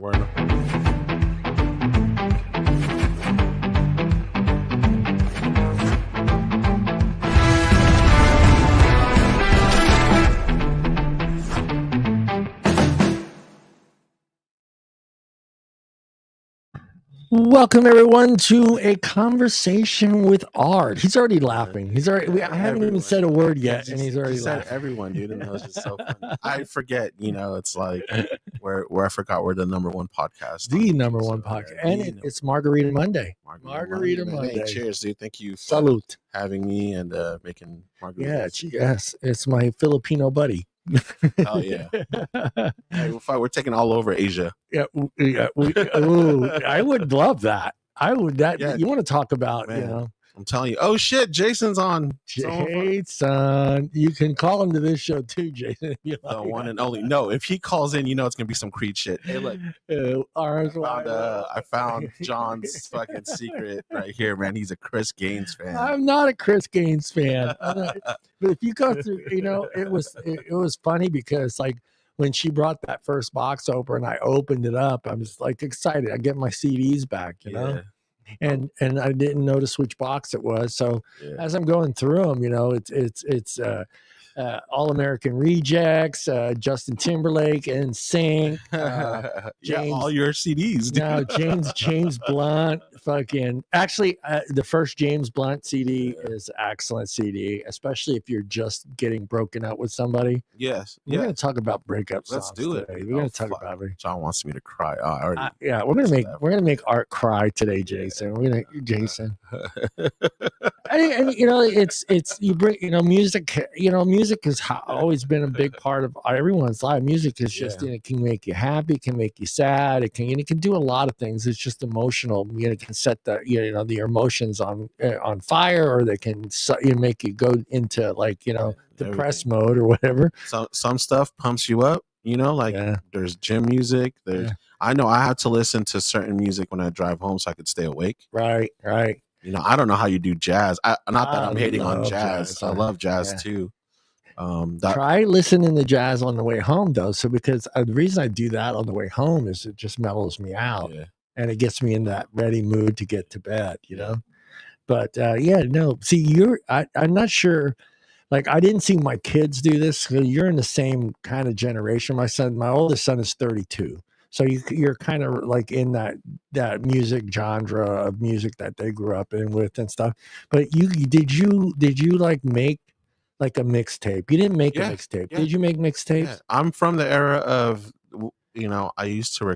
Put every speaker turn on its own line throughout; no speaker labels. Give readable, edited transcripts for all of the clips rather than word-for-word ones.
Bueno.
Welcome everyone to a conversation with Art. He's already laughing. He's already. I haven't even said a word yet, and he's already laughing.
Said everyone, dude, and that was just so funny. I forget, it's like where I forgot we're the number one podcast,
the number one podcast, and it's Margarita Monday. Margarita Monday.
Hey, cheers, dude! Thank you for
Salute.
having me and making margaritas.
Yes, it's my Filipino buddy.
Oh yeah. Hey, we're taking all over Asia.
Yeah, I would love that. I would that. Yeah, you want to talk about,
man, I'm telling you. Oh shit, Jason's on.
Jason, you can call him to this show too, Jason.
The one and only. No, if he calls in, it's gonna be some Creed shit. Hey, look, I found John's fucking secret right here, man. He's a Chris Gaines fan.
I'm not a Chris Gaines fan, but if you go through, it was funny because like when she brought that first box open, I opened it up. I was like excited. I get my CDs back, you know. And I didn't notice which box it was. So as I'm going through them, it's All American Rejects, Justin Timberlake, and Sync.
All your CDs.
No, James Blunt. Actually, the first James Blunt CD is an excellent CD, especially if you're just getting broken up with somebody.
Yes.
We're going to talk about breakups.
Let's do it.
Today. We're going to talk about it.
John wants me to cry.
We're gonna make Art cry today, Jason. Jason. and it's you bring music. Music has always been a big part of everyone's life. Music is just it can make you happy, can make you sad. It can do a lot of things. It's just emotional. It can set the emotions on fire, or they can make you go into depressed mode or whatever.
Some stuff pumps you up. There's gym music. I know I have to listen to certain music when I drive home so I could stay awake.
Right.
I don't know how you do jazz. Not that I'm hating on jazz. I love jazz too.
Try listening to jazz on the way home though. So because the reason I do that on the way home is it just mellows me out and it gets me in that ready mood to get to bed, But see, I'm not sure. Like, I didn't see my kids do this. You're in the same kind of generation. My oldest son is 32. So you're kind of like in that music genre of music that they grew up in with and stuff. But did you like make like a mixtape? You didn't make a mixtape. Yeah. Did you make mixtapes? Yeah.
I'm from the era of, I used to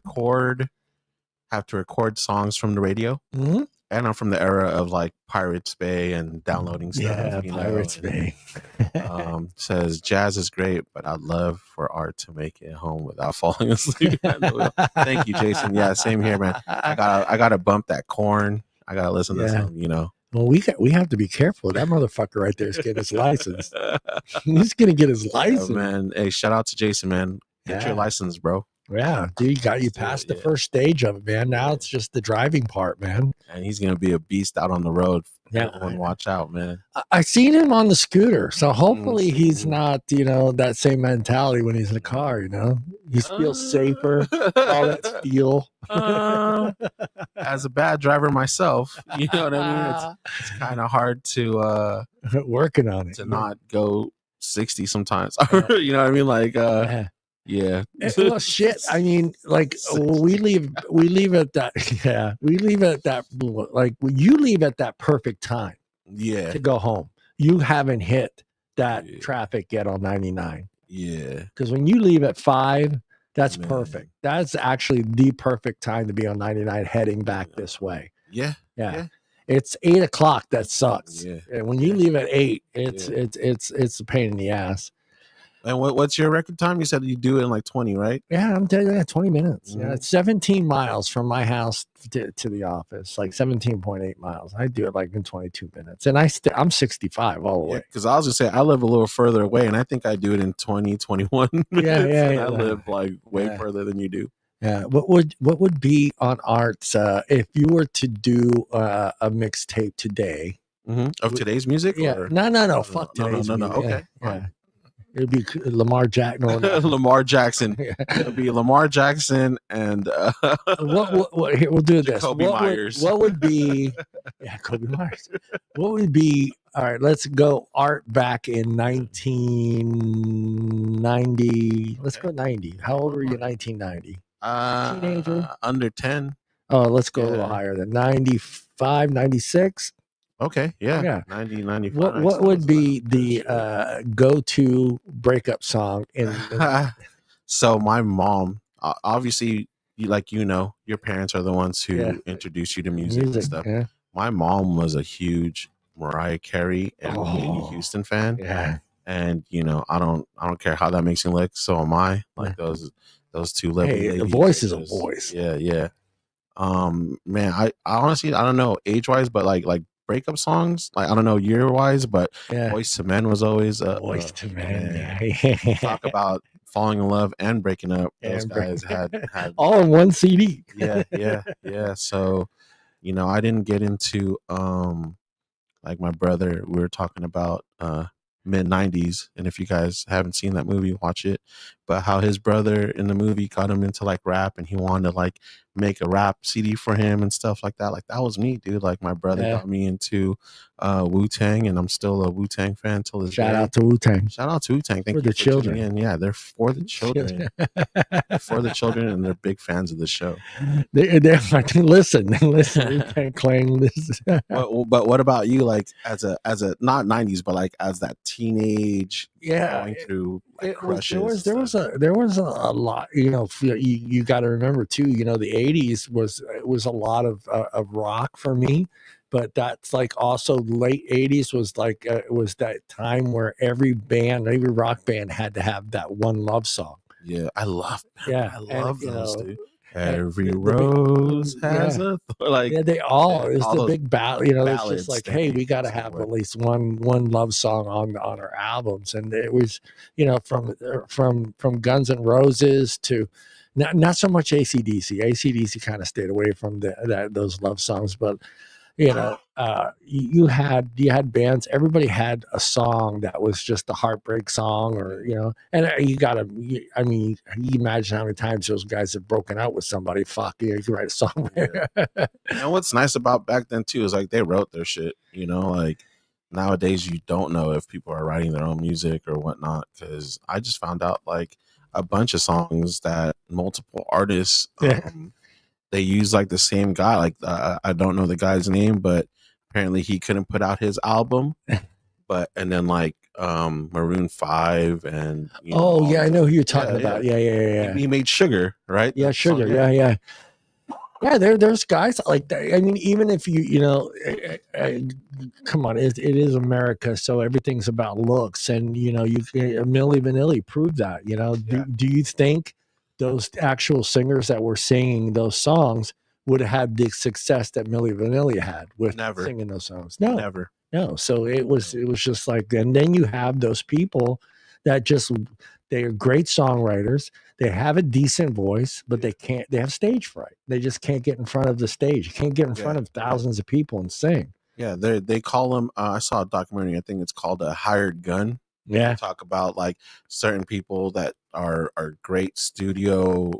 have to record songs from the radio. Mm-hmm. And I'm from the era of like Pirates Bay and downloading stuff.
Pirates Bay.
Says jazz is great, but I'd love for Art to make it home without falling asleep. Thank you, Jason. Yeah, same here, man. I gotta bump that corn. I gotta listen to some,
Well, we have to be careful. That motherfucker right there is getting his license. He's gonna get his license,
man. Hey, shout out to Jason, man. Get your license, bro.
Yeah, dude, you passed the first stage of it, man. Now it's just the driving part, man.
And he's gonna be a beast out on the road. Yeah, everyone watch out, man.
I seen him on the scooter, so hopefully he's not, that same mentality when he's in the car. He feels safer. All that feel.
As a bad driver myself, you know what I mean. It's kind of hard to
working on it
to not go 60 sometimes. You know what I mean, like. Yeah.
Well, shit. I mean, like we leave at that. Yeah, we leave at that. Like you leave at that perfect time.
Yeah.
To go home, you haven't hit that traffic yet on 99.
Yeah.
Because when you leave at 5, that's perfect. That's actually the perfect time to be on 99 heading back this way.
Yeah.
It's 8 o'clock. That sucks. Yeah. And when you leave at 8, it's a pain in the ass.
And what's your record time? You said you do it in like 20, right?
Yeah, I'm telling you, 20 minutes. Mm-hmm. Yeah, it's 17 miles from my house to the office, like 17.8 miles. I do it like in 22 minutes. And I'm 65 all the way.
Because I was going to say, I live a little further away, and I think I do it in 20, 21 minutes. Yeah. I live like way further than you do.
Yeah. What would be on Art's, if you were to do a mixtape today?
Mm-hmm. Of today's music?
Yeah.
Or?
No. Fuck today's music.
Okay.
Yeah. It'd be Lamar Jackson. No,
Lamar Jackson. It'll be Lamar Jackson and
what here, we'll do this.
Jacoby Myers.
What would be Kobe Myers? What would be all right, let's go Art back in 1990. Let's go 90. How old were you in 1990? Teenager?
Under 10.
Oh, let's go a little higher than 95, 96.
Okay, yeah. 90, 95.
What would be the go-to breakup song in
So my mom, obviously, your parents are the ones who introduce you to music and stuff.
Yeah.
My mom was a huge Mariah Carey and Whitney Houston fan.
Yeah.
And I don't care how that makes me look. So am I. Like those two lovely ladies.
The voice is a voice.
Yeah. Man, I honestly I don't know age wise, but like breakup songs, like I don't know year wise, but Boyz II Men was always
Boyz II Men.
Talk about falling in love and breaking up. Those guys had
all in one CD.
Yeah. So, I didn't get into like my brother. We were talking about mid 90s, and if you guys haven't seen that movie, watch it. But how his brother in the movie got him into like rap, and he wanted to like make a rap CD for him and stuff like that. Like that was me, dude. Like my brother got me into Wu-Tang, and I'm still a Wu-Tang fan till this day.
Shout out to Wu-Tang.
Thank you
for the children.
In. Yeah, they're for the children. They're for the children, and they're big fans of the show.
They're like, listen. Wu-Tang Clan.
But what about you? Like as a not 90s, but like as that teenage going through like crushes.
There was a lot. You got to remember too. The 80s was a lot of rock for me. But that's like also late 80s was like it was that time where every rock band had to have that one love song.
Yeah, I love those, dude. Every
the
rose has a
they all it's the big ballad. It's just like, hey, we got to have at least one love song on our albums, and it was from Guns N' Roses to not so much AC/DC. AC/DC kind of stayed away from those love songs, but you had bands. Everybody had a song that was just a heartbreak song, or and you imagine how many times those guys have broken out with somebody. Fuck, you can write a song.
And what's nice about back then too is like they wrote their shit. Like nowadays you don't know if people are writing their own music or whatnot. Because I just found out like a bunch of songs that multiple artists. They use like the same guy. Like I don't know the guy's name, but apparently he couldn't put out his album. And then like Maroon 5 and
I know who you're talking about. Yeah.
He made Sugar, right?
Yeah, Sugar. Yeah. There's guys like that. I mean, even if come on, it is America, so everything's about looks, and Milli Vanilli proved that. Do you think those actual singers that were singing those songs would have had the success that Milli Vanilli had with singing those songs? No,
never.
No. So it was just like, and then you have those people that they are great songwriters. They have a decent voice, but they have stage fright. They just can't get in front of the stage. You can't get in front of thousands of people and sing.
Yeah. They call them, I saw a documentary, I think it's called A Hired Gun.
Yeah.
They talk about like certain people that are great studio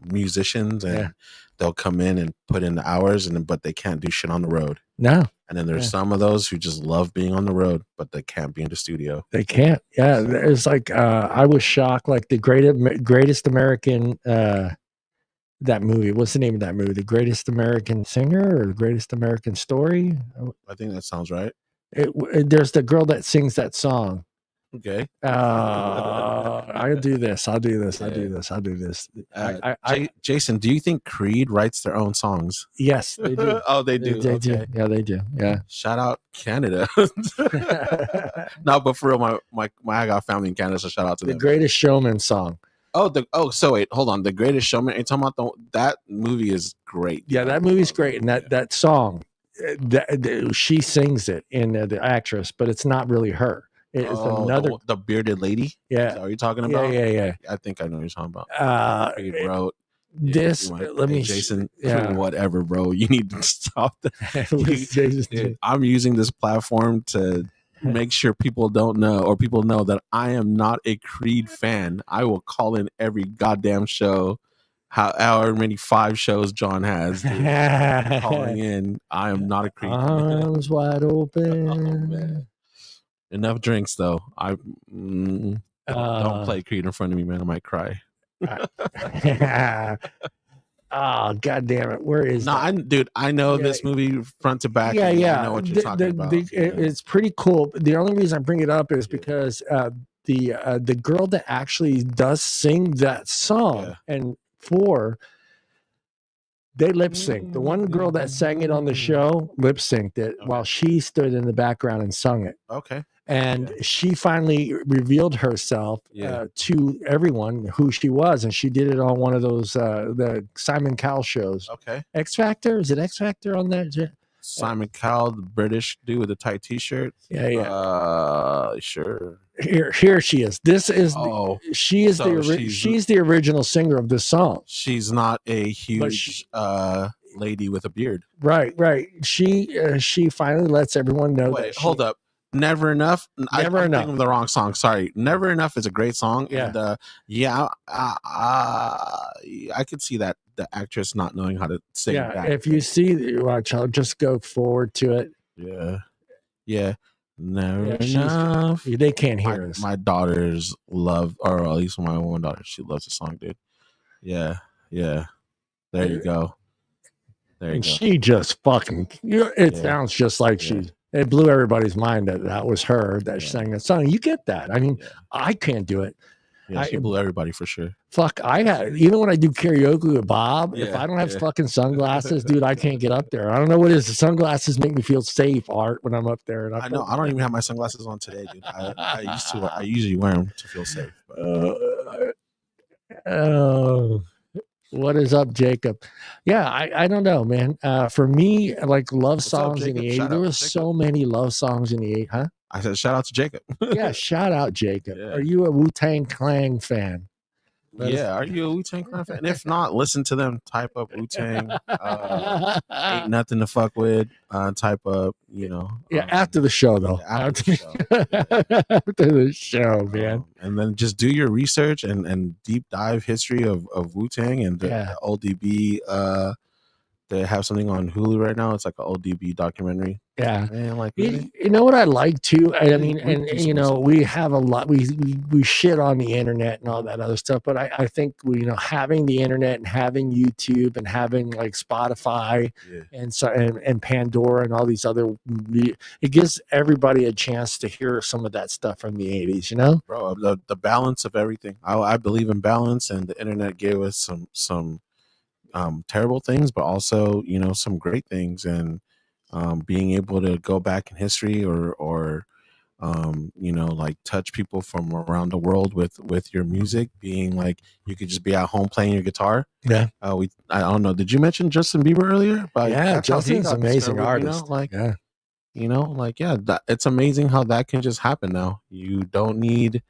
musicians, and they'll come in and put in the hours, but they can't do shit on the road.
No.
And then there's some of those who just love being on the road, but they can't be in the studio.
They can't. Yeah. It's like I was shocked, like the greatest American that movie. What's the name of that movie? The Greatest American Singer or The Greatest American Story?
I think that sounds right.
There's the girl that sings that song.
Okay.
I'll do this.
Jason, do you think Creed writes their own songs?
Yes, they do.
Oh, they do.
They do. Yeah, they do. Yeah.
Shout out Canada. No, but for real, I got family in Canada, so shout out to them.
The Greatest Showman song.
So wait, hold on. The Greatest Showman. Are you talking about that movie is great.
Yeah, that movie's great, and that song, she sings it in the actress, but it's not really her. It's another
the bearded lady.
Yeah,
are you talking about?
Yeah.
I think I know what you're talking about. He wrote
this. Let me,
Jason. Whatever, bro. You need to stop that. I'm using this platform to make sure people don't know, or people know that I am not a Creed fan. I will call in every goddamn show. However many 5 shows John has, dude, calling in. I am not a Creed fan.
Arms wide open.
Oh, man. Enough drinks though. Don't play Creed in front of me, man. I might cry.
Oh, god damn it. Where is that?
Dude, I know this movie front to back.
Yeah, yeah.
I know what you're talking about.
It's pretty cool. The only reason I bring it up is because the girl that actually does sing that song and they lip sync. The one girl that sang it on the show lip synced it while she stood in the background and sung it.
Okay.
And she finally revealed herself to everyone who she was, and she did it on one of those the Simon Cowell shows.
Okay.
X Factor, is it X Factor on that?
Simon Cowell, the British dude with the tight T-shirt.
Yeah.
Sure.
Here she is. This is she's the original singer of this song.
She's not a huge lady with a beard.
Right. She finally lets everyone know.
Wait, hold up. Never Enough. I'm thinking of the wrong song. Sorry. Never Enough is a great song.
Yeah.
And I could see that the actress not knowing how to sing.
Yeah. If you see, watch, I'll just go forward to it.
Yeah. Yeah. Never Enough.
They can't hear us.
My daughters love, or at least my one daughter, she loves the song, dude. Yeah. Yeah. There you go. There you go.
She just fucking, sounds just like it blew everybody's mind that was her that sang that song. You get that. I mean, I can't do it.
Yeah, she blew everybody for sure.
Fuck, even when I do karaoke with Bob, if I don't have fucking sunglasses, dude, I can't get up there. I don't know what it is. The sunglasses make me feel safe, Art, when I'm up there. And
I know. I don't even have my sunglasses on today, dude. I usually wear them to feel safe.
What is up, Jacob? Yeah, I don't know, man. For me, like love songs in the 80s, there were so many love songs in the 80s, huh?
I said, shout out to Jacob.
Yeah, shout out, Jacob. Yeah. Are you a Wu-Tang Clan fan?
Are you a Wu-Tang Clan fan? If not, listen to them. Type up Wu-Tang. Ain't nothing to fuck with. Type up,
after the show, though.
After the show.
After the show, man.
And then just do your research and deep dive history of Wu-Tang and the ODB. They have something on Hulu right now. It's like an ODB documentary.
Yeah.
Man, like,
you know what I like too? I mean, we have a lot, we shit on the internet and all that other stuff, but I think having the internet and having YouTube and having like Spotify and Pandora and all these other, it gives everybody a chance to hear some of that stuff from the 80s,
Bro, the balance of everything. I believe in balance, and the internet gave us some terrible things, but also some great things, and being able to go back in history or like touch people from around the world with your music, being like you could just be at home playing your guitar. I don't know, did you mention Justin Bieber earlier? But
Justin's an amazing artist.
It's amazing how that can just happen now. You don't need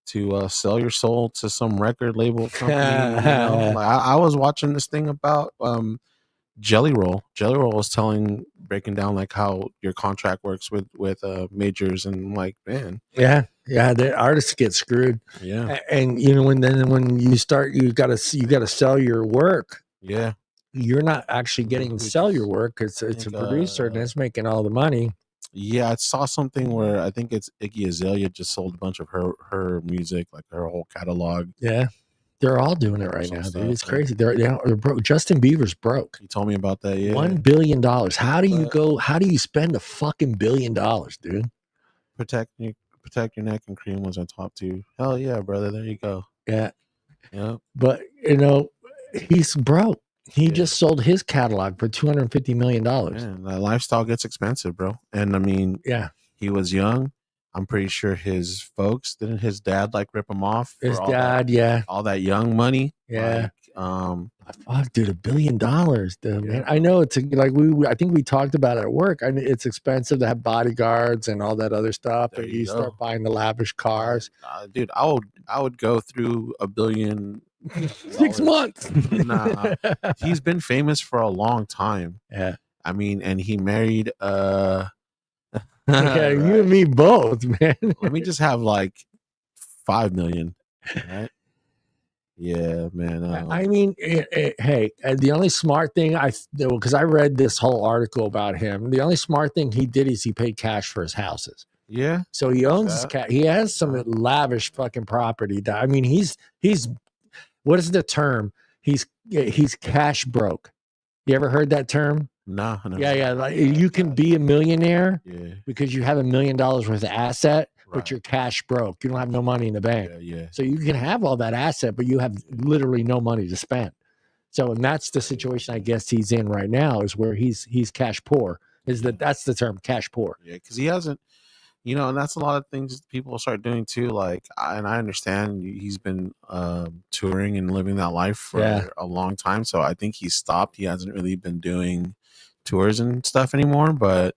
to sell your soul to some record label company. I was watching this thing about Jelly Roll. Jelly Roll was breaking down like how your contract works with majors, and I'm like, man,
the artists get screwed. And when you start, you gotta sell your work. You're not actually getting to sell your work. It's a producer and it's making all the money.
I saw something where I think it's Iggy Azalea just sold a bunch of her music, like her whole catalog.
They're all doing it right now, dude. It's crazy. They're broke. Justin Bieber's broke.
He told me about that.
$1 billion. How do you spend a fucking $1 billion, dude?
Protect your neck, and Cream was on top too. Hell yeah, brother. There you go.
Yeah. But he's broke. He just sold his catalog for $250 million.
Man, that lifestyle gets expensive, bro. And I mean, he was young. I'm pretty sure his folks, didn't his dad like rip him off?
His dad,
all that young money.
Fuck, dude, $1 billion, dude, man. I know it's like I think we talked about it at work. I mean, it's expensive to have bodyguards and all that other stuff. But you start buying the lavish cars,
dude. I would go through $1 billion.
6 months.
Nah, he's been famous for a long time.
I
mean, and he married
Yeah,
Right.
you and me both, man.
Let me just have like 5 million. Right. Yeah, man.
I mean, hey, the only smart thing because I read this whole article about him. The only smart thing he did is he paid cash for his houses.
Yeah.
So he owns his cat. He has some lavish fucking property. I mean, he's what is the term? He's cash broke. You ever heard that term?
No.
Yeah. Like you can be a millionaire because you have $1 million worth of asset, but you're cash broke. You don't have no money in the bank.
Yeah.
So you can have all that asset, but you have literally no money to spend. So, and that's the situation I guess he's in right now, is where he's cash poor. That's the term, cash poor?
Yeah, because he hasn't, and that's a lot of things people start doing too. Like, and I understand he's been touring and living that life for a long time. So I think he's stopped. He hasn't really been doing tours and stuff anymore. But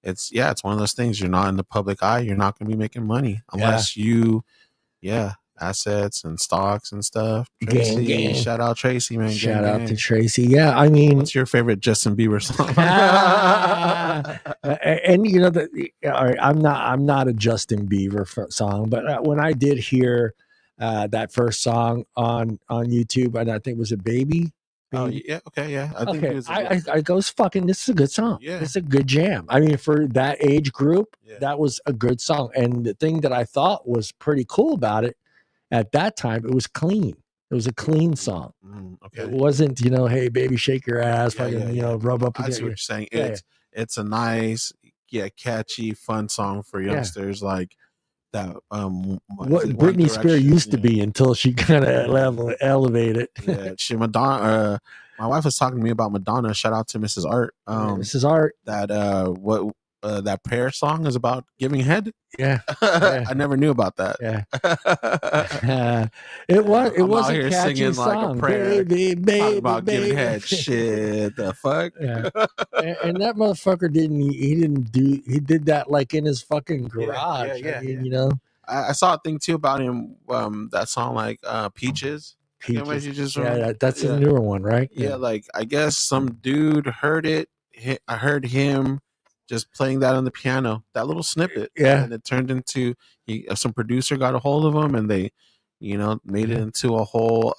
it's one of those things. You're not in the public eye. You're not going to be making money unless you, assets and stocks and stuff. Tracy,
gang.
Shout out Tracy, man.
Shout out to Tracy. Yeah, I mean,
what's your favorite Justin Bieber song?
And all right, I'm not a Justin Bieber song, but when I did hear that first song on YouTube, and I think was a Baby.
Oh yeah, okay, yeah. I think
I goes fucking. This is a good song. Yeah, it's a good jam. I mean, for that age group, that was a good song. And the thing that I thought was pretty cool about it at that time, it was clean. It was a clean song. Okay. It wasn't, hey, baby, shake your ass, rub up.
I see what you're saying. It's a nice, catchy, fun song for youngsters like that.
What Britney Spears used to be until she kind of elevated.
Yeah, Madonna. My wife was talking to me about Madonna. Shout out to Mrs. Art.
Mrs. Art.
That that prayer song is about giving head.
Yeah.
I never knew about that.
Yeah. It was a catchy singing song. Like a prayer, baby,
about giving head. Shit, the fuck.
Yeah. and that motherfucker he did that like in his fucking garage.
I saw a thing too about him. That song like Peaches.
That's a newer one, right?
Yeah, like I guess some dude heard it. I heard him just playing that on the piano, that little snippet.
Yeah.
And it turned into some producer got a hold of him and they, made it into a whole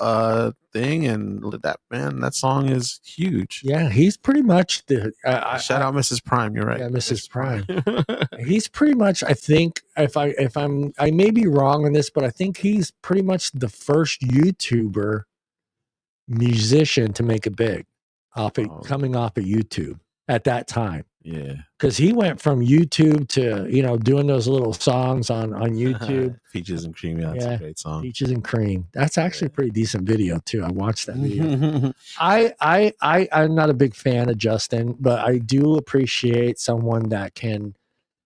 thing. And that song is huge.
Yeah, he's pretty much
shout out Mrs. Prime. You're right.
Yeah, Mrs. Prime. He's pretty much, I think, I may be wrong on this, but I think he's pretty much the first YouTuber musician to make it big coming off of YouTube at that time.
Yeah,
because he went from YouTube to doing those little songs on YouTube.
Peaches and Cream, that's a great song.
Peaches and Cream, that's actually a pretty decent video too. I watched that video. I'm not a big fan of Justin, but I do appreciate someone that can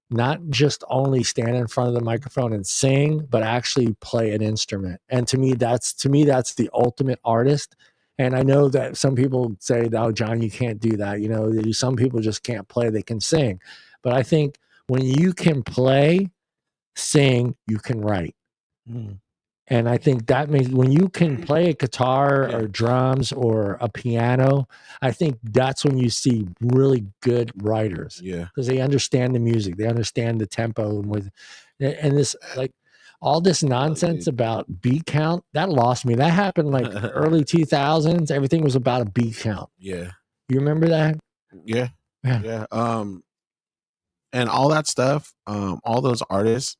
not just only stand in front of the microphone and sing, but actually play an instrument. And to me, that's the ultimate artist. And I know that some people say, "Oh, John, you can't do that." Some people just can't play; they can sing. But I think when you can play, sing, you can write. And I think that means when you can play a guitar or drums or a piano, I think that's when you see really good writers.
Yeah,
because they understand the music, they understand the tempo, and this like. All this nonsense about beat count, that lost me. That happened like early 2000s. Everything was about a beat count.
Yeah.
You remember that?
Yeah. And all that stuff, all those artists,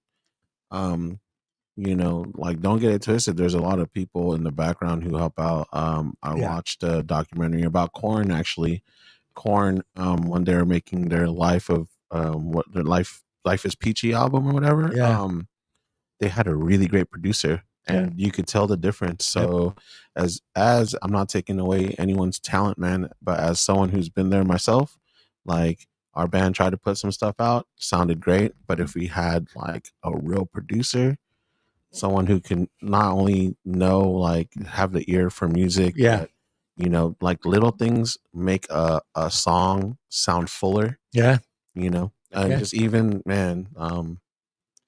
like don't get it twisted. There's a lot of people in the background who help out. I watched a documentary about Korn, actually. Korn, when they were making their Life is Peachy album or whatever.
Yeah.
They had a really great producer and you could tell the difference. So as I'm not taking away anyone's talent, man, but as someone who's been there myself, like our band tried to put some stuff out, sounded great. But if we had like a real producer, someone who can not only have the ear for music, but, like little things make a song sound fuller.
Yeah.
And just even, man,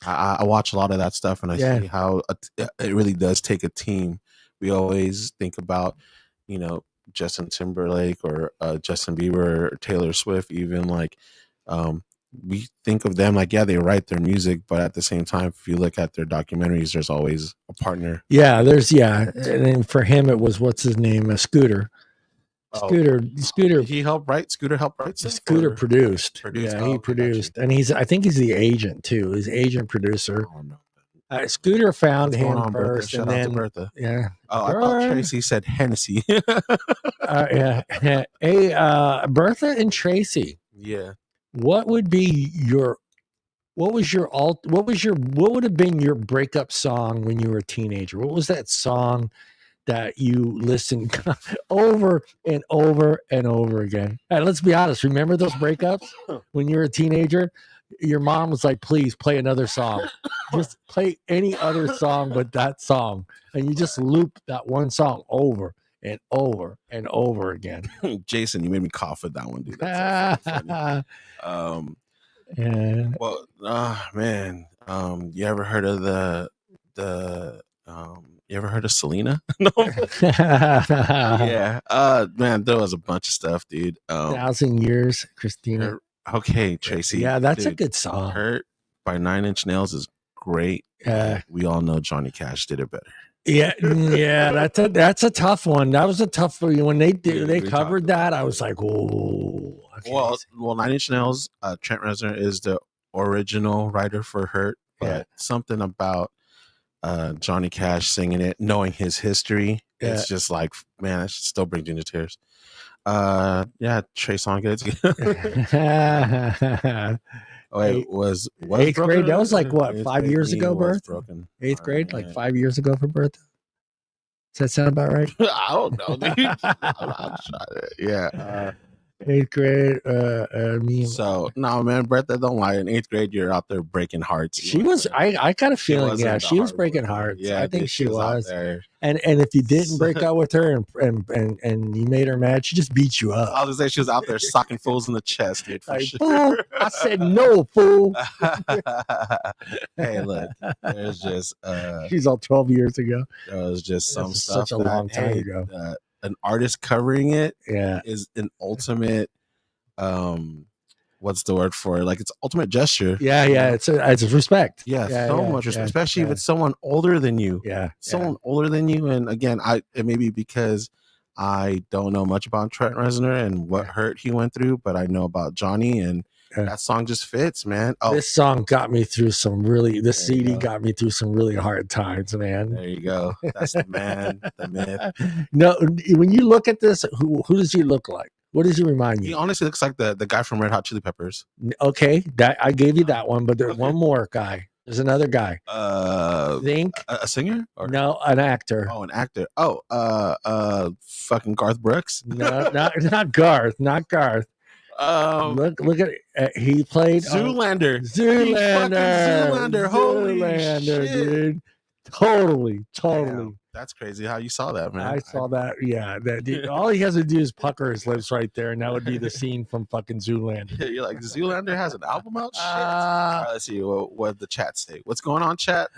I watch a lot of that stuff and I see how it really does take a team. We always think about, Justin Timberlake or Justin Bieber or Taylor Swift, even like we think of them like, yeah, they write their music, but at the same time, if you look at their documentaries, there's always a partner.
Yeah, and then for him it was, what's his name, Scooter. Scooter.
He helped write. Scooter helped write.
Scooter produced.
Produced.
Yeah, he produced, and I think he's the agent too. He's agent producer.
Oh, no.
Scooter found him
on,
first,
Bertha?
and then
Bertha.
Yeah.
Oh, I thought Tracy said Hennessy.
Yeah. Hey, Bertha and Tracy.
Yeah.
What would have been your breakup song when you were a teenager? What was that song that you listened over and over and over again? And let's be honest, remember those breakups when you were a teenager? Your mom was like, please play another song. Just play any other song but that song. And you just loop that one song over and over and over again.
Jason, you made me cough with that one, dude. That's so funny. Well, man, you ever heard of you ever heard of Selena? No. Yeah. Man, there was a bunch of stuff, dude.
1,000 Years, Christina.
Okay, Tracy.
Yeah, that's a good song.
Hurt by 9 Inch Nails is great. We all know Johnny Cash did it better.
Yeah, that's a tough one. That was a tough one. When they covered that, I was like, oh. Okay.
Well, 9 Inch Nails, Trent Reznor is the original writer for Hurt, but something about Johnny Cash singing it, knowing his history, it's just like, man, it still brings you to tears. Trey Songz gets was
8th grade. That was like what, 5 years ago, birth?
Broken.
8th grade, like 5 years ago for birth. Does that sound about right?
I don't know, dude. Yeah.
8th grade.
So no, man, Bertha, don't lie. In 8th grade, you're out there breaking hearts.
She was. I got a feeling. Yeah, she was breaking hearts. Yeah, I think she was. And if you didn't break out with her and you made her mad, she just beat you up.
I was gonna say she was out there socking fools in the chest, dude. For sure.
Fool, I said no, fool.
Hey, look, there's just
she's all 12 years ago.
There was just some stuff
such a long time ago.
An artist covering it,
yeah,
is an ultimate. What's the word for it? Like, it's ultimate gesture.
Yeah, it's respect.
So much respect, especially if it's someone older than you. Someone older than you. And again, it may be because I don't know much about Trent Reznor and what hurt he went through, but I know about Johnny, and that song just fits, man.
This song got me through this CD got me through some really hard times, man.
There you go. That's the man, the myth.
No, when you look at this, who does he look like? What does he remind you?
He honestly looks like the guy from Red Hot Chili Peppers.
Okay, that I gave you that one, but there's one more guy. There's another guy. Think
a singer?
Or? No, an actor.
Oh, an actor. Oh, fucking Garth Brooks.
No, not Garth. Not Garth. Look at he played
Zoolander.
Zoolander. Holy shit, dude. Totally.
Damn, that's crazy how you saw that, man.
I saw that. Yeah, that dude, all he has to do is pucker his lips right there, and that would be the scene from fucking Zoolander.
You're like, Zoolander has an album out? Shit. All right, let's see what the chat say. What's going on, chat?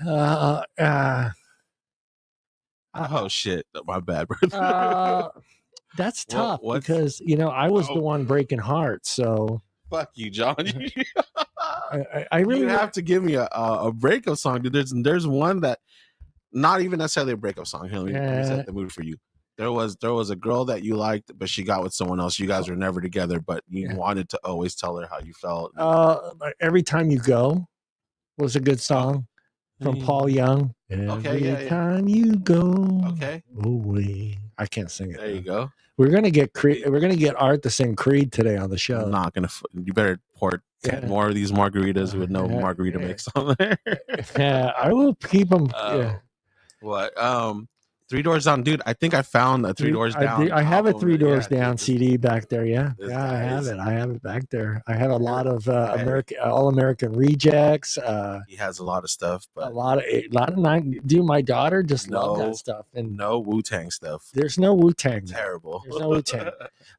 Oh shit, my bad, bro.
That's tough because I was the one breaking hearts. So
fuck you, John.
I really
have to give me a breakup song, dude. There's one that not even necessarily a breakup song. Here, let me set the mood for you. There was a girl that you liked, but she got with someone else. You guys were never together, but you wanted to always tell her how you felt.
Every Time You Go was a good song from Paul Young. Every time you go away. I can't sing it.
There you go.
We're gonna get Art to sing Creed today on the show.
I'm not gonna. You better pour 10 more of these margaritas with no margarita mix on there.
Yeah, I will keep them.
What? 3 Doors Down, dude. I think I found a 3 Doors Down.
I have a 3 Doors Down CD back there. Yeah, I have it. I have it back there. I have a lot of All-American Rejects.
He has a lot of stuff, but
a lot of dude. My daughter just loved that stuff, and
no Wu-Tang stuff.
There's no Wu-Tang.
Terrible.
There's no Wu-Tang.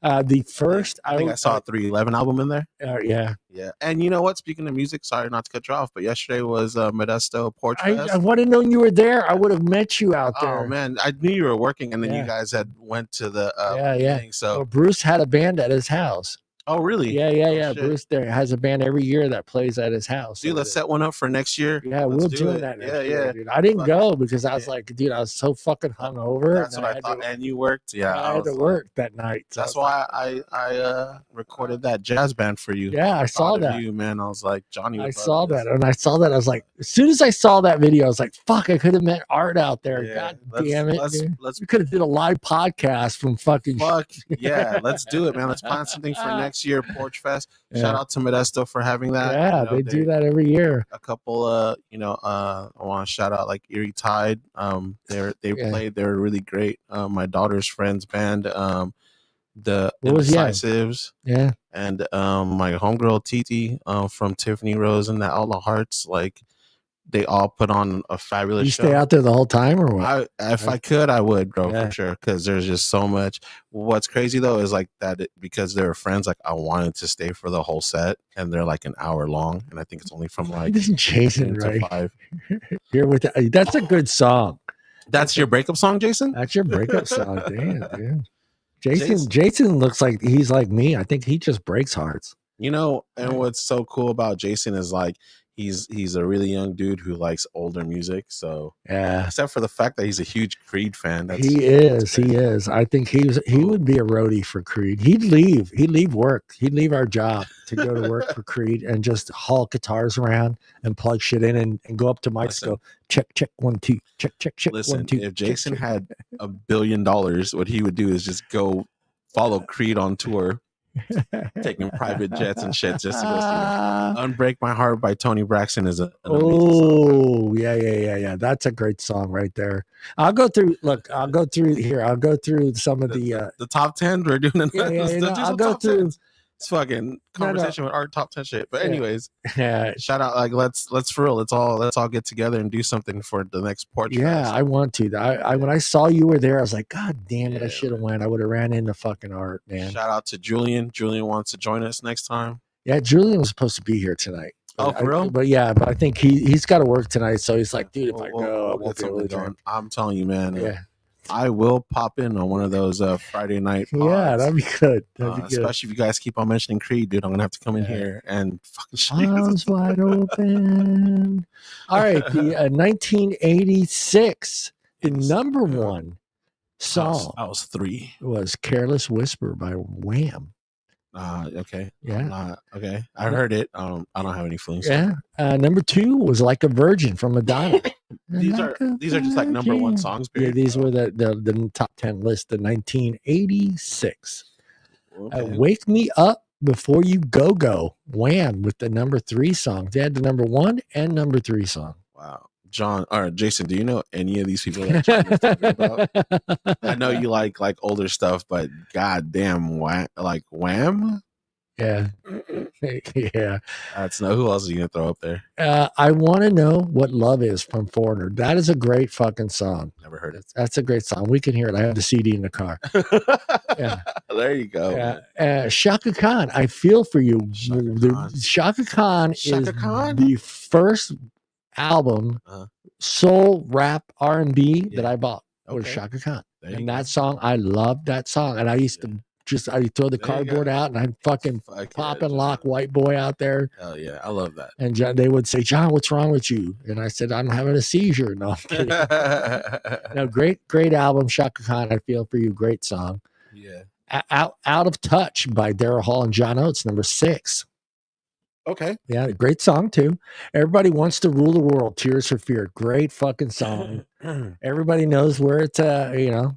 The first,
I think I saw a 311 album in there.
Yeah.
And you know what? Speaking of music, sorry not to cut you off, but yesterday was Modesto Porch Fest.
I would have known you were there. I would have met you out there.
Oh man, I knew you were working, and then you guys had went to the thing. So
Bruce had a band at his house.
Oh, really?
Yeah, yeah,
Oh,
yeah.
shit.
Bruce there has a band every year that plays at his house.
Dude, let's set one up for next year.
Yeah,
let's
we'll do that next year, dude. I didn't
Fucking,
go because I was like, dude, I was so fucking hungover.
that's what I thought. And you worked. Yeah,
I had to work that night. So
that's why I recorded that jazz band for you.
Yeah, I saw that.
You, man. I was like, Johnny.
I saw that, and I saw that. I was like, as soon as I saw that video, I was like, fuck, I could have met Art out there. God damn it. We could have did a live podcast from fucking.
Fuck yeah, let's do it, man. Let's plan something for next year, Porch Fest. Shout out to Modesto for having that.
Yeah, they do that every year.
A couple I want to shout out like Erie Tide. They played, they were really great. My daughter's friend's band, the Indecisives.
Yeah.
And my homegirl Titi from Tiffany Rose and the Outlaw Hearts, like they all put on a fabulous show.
You stay out there the whole time or what?
If I could, I would, bro, for sure. Because there's just so much. What's crazy though is like that because they were friends. Like I wanted to stay for the whole set, and they're like an hour long, and I think it's only from like
Jason, right?
to 5.
You're with that's a good song.
That's your breakup song, Jason?
That's your breakup song, damn, dude. Jason looks like he's like me. I think he just breaks hearts.
You know, and what's so cool about Jason is like he's a really young dude who likes older music. So
yeah,
except for the fact that he's a huge Creed fan.
He is. I think he would be a roadie for Creed. He'd leave work. He'd leave our job to go to work for Creed and just haul guitars around and plug shit in and go up to mics, go check 1 2, check 1 2.
If Jason had $1 billion, what he would do is just go follow Creed on tour. Taking private jets and shit just to go see Unbreak My Heart by Tony Braxton is an
amazing song. Yeah. That's a great song right there. I'll go through some of the
top 10. We're doing
I'll go through.
It's fucking conversation with our top 10 shit. But anyways, shout out, like let's for real. Let's all get together and do something for the next Porch Fest.
I want to. When I saw you were there, I was like, God damn it, I should have went. I would have ran into fucking Art, man.
Shout out to Julian. Julian wants to join us next time.
Yeah, Julian was supposed to be here tonight.
Oh, for real?
But I think he's got to work tonight. So he's like, dude, if I go, I won't be able to join.
I'm telling you, man. I will pop in on one of those Friday night pods.
Yeah, that'd be good.
Especially if you guys keep on mentioning Creed, dude. I'm gonna have to come in here and fucking
arms wide open. All right, the 1986, the number one song.
I was 3.
Was "Careless Whisper" by Wham.
Okay.
Yeah.
Okay. I heard it. I don't have any feelings.
Yeah. Number 2 was "Like a Virgin" from Madonna.
these are just like number 1 songs.
Period. Yeah, these were the top 10 list. The 1986. Okay. "Wake Me Up Before You Go." Wham with the number 3 song. They had the number 1 and number 3 song.
Wow. John or Jason, do you know any of these people that John is talking about? I know you like older stuff, but goddamn, Wham?
Yeah. Yeah.
That's no. Who else are you gonna throw up there?
I Want to Know What Love Is from Foreigner. That is a great fucking song.
Never heard it.
That's a great song. We can hear it. I have the CD in the car.
Yeah. There you go.
Shaka Khan, "I Feel for You." Shaka Khan is the first album, soul rap R&B that I bought was Shaka Khan. And that song, I loved that song. And I used to I throw the cardboard out and I'd fucking pop and lock White Boy out there.
Hell yeah, I love that.
And they would say, "John, what's wrong with you?" And I said, "I'm having a seizure." No, I'm kidding. No, great album, Shaka Khan. "I Feel for You," great song.
Yeah.
Out of Touch by Daryl Hall and John Oates, number 6.
Okay.
Yeah, great song too. "Everybody Wants to Rule the World," Tears for Fear. Great fucking song. Everybody knows where it's Yeah.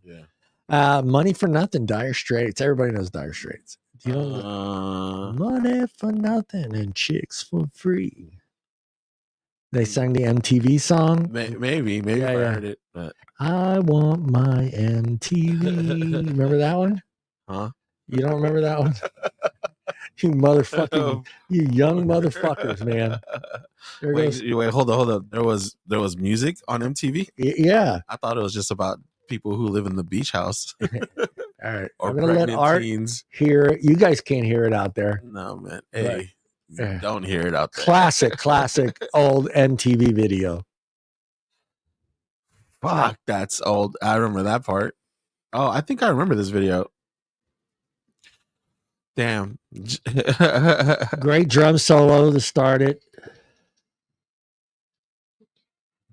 "Money for Nothing," Dire Straits. Everybody knows Dire Straits. You know, "Money for Nothing and Chicks for Free." They sang the MTV song.
Maybe I heard it. But...
"I Want My MTV." Remember that one?
Huh?
You don't remember that one? You motherfucking, you young motherfuckers, man.
Wait, hold on. There was music on MTV?
Yeah.
I thought it was just about people who live in the beach house.
All right.
Or
I'm going to let Art hear it. You guys can't hear it out there.
No, man. Hey, don't hear it out there.
Classic old MTV video.
Fuck, that's old. I remember that part. Oh, I think I remember this video. Damn.
Great drum solo to start it.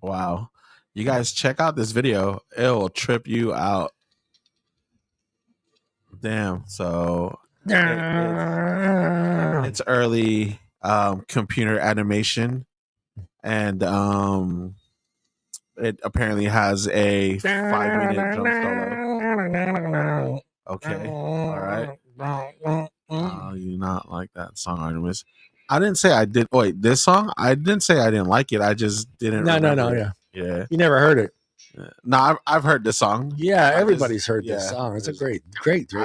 Wow. You guys check out this video. It will trip you out. Damn. So it's early computer animation, and it apparently has a 5-minute drum solo. Okay. All right. You not like that song, Artemis? I didn't say I did. Wait, this song? I didn't say I didn't like it. I just didn't.
No.
Yeah. Yeah.
You never heard it.
No, I've heard this song.
Yeah, everybody's heard this song. It's a great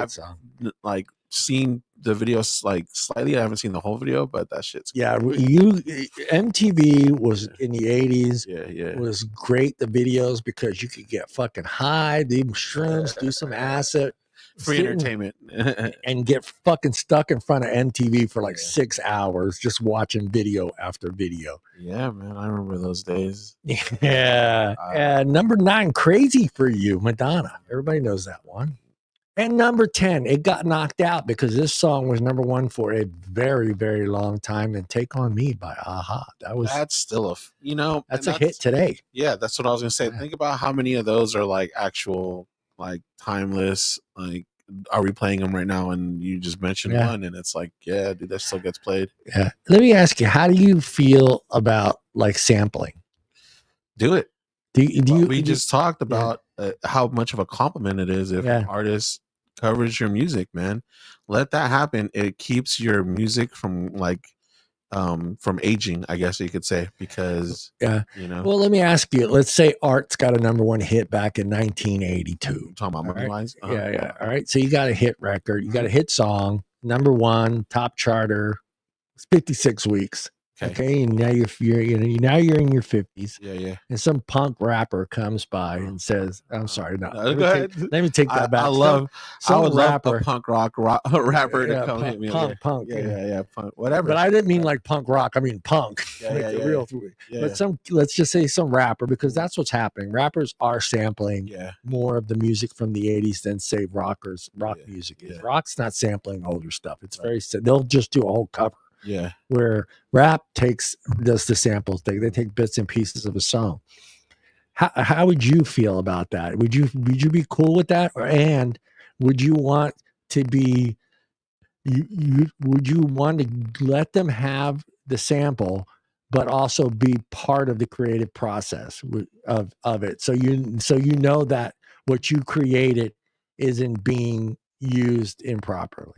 song.
Like seen the video like slightly. I haven't seen the whole video, but that shit's
cool. Yeah. MTV was in the 80s.
Yeah.
Was great. The videos because you could get fucking high, do shrooms, do some acid.
Free entertainment
and get fucking stuck in front of MTV for like 6 hours just watching video after video.
Yeah, man, I remember those days.
Yeah. Number 9, Crazy for You, Madonna. Everybody knows that one. And number 10, it got knocked out because this song was number 1 for a very, very long time. And Take On Me by Aha.
That's still
that's a hit today.
Yeah, that's what I was gonna say. Think about how many of those are like actual, like timeless, like are we playing them right now? And you just mentioned one, and it's like, yeah, dude, that still gets played.
Yeah. Let me ask you, how do you feel about like sampling?
Do it. We just talked about how much of a compliment it is if an artist covers your music, man. Let that happen. It keeps your music from from aging, I guess you could say, because
Well, let me ask you. Let's say Art's got a number 1 hit back in 1982.
Talking about money wise,
yeah. All right, so you got a hit record, you got a hit song, number 1, top charter. It's 56 weeks. Okay, and now you're in your 50s.
Yeah.
And some punk rapper comes by and says, "I'm sorry, no,
go ahead.
Let me take that back."
I would love a punk rock rapper to come hit me.
Punk.
Yeah, punk, whatever.
But I didn't mean like punk rock. I mean punk.
The
real. But let's just say some rapper, because that's what's happening. Rappers are sampling more of the music from the 80s than say rock music is. Rock's not sampling older stuff. It's very. They'll just do a whole cover.
Yeah.
Where rap does the samples thing. They take bits and pieces of a song. How would you feel about that? Would you be cool with that? And would you want to be would you want to let them have the sample but also be part of the creative process of it? So you know that what you created isn't being used improperly.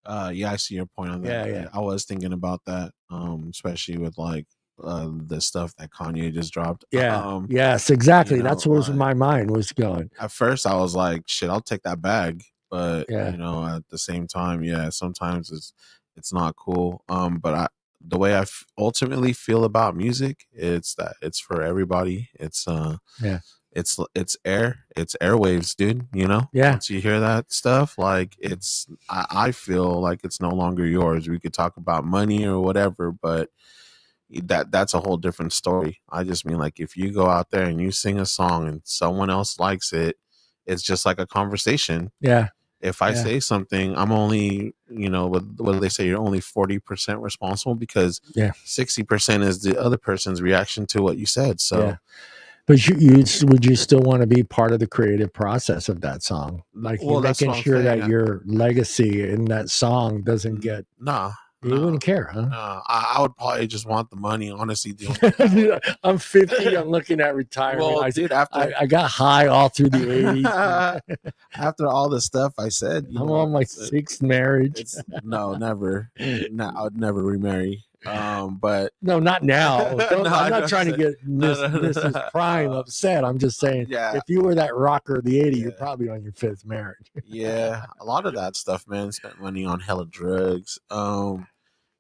I see your point on that.
Yeah.
I was thinking about that, especially with like the stuff that Kanye just dropped.
Yes, exactly. That's where my mind was going.
At first, I was like, "Shit, I'll take that bag," but at the same time, sometimes it's not cool. But the way I ultimately feel about music, it's that it's for everybody. It's it's airwaves, dude. Once you hear that stuff, like I feel like it's no longer yours. We could talk about money or whatever, but that's a whole different story. I just mean, like, if you go out there and you sing a song and someone else likes it, it's just like a conversation. If I say something, I'm only, what do they say? You're only 40% responsible, because 60% is the other person's reaction to what you said. So
but would you still want to be part of the creative process of that song? Like, you're making sure that your legacy in that song doesn't get... You wouldn't care, huh?
No, I would probably just want the money, honestly.
I'm 50. I'm looking at retirement.
Well, dude,
I got high all through the 80s.
After all the stuff I said,
I'm on my 6th marriage.
No, never. No, I would never remarry. But
no, not now. I'm not trying to get Mrs. Prime upset. I'm just saying, if you were that rocker of the 80s, you're probably on your 5th marriage.
A lot of that stuff, man. Spent money on hella drugs,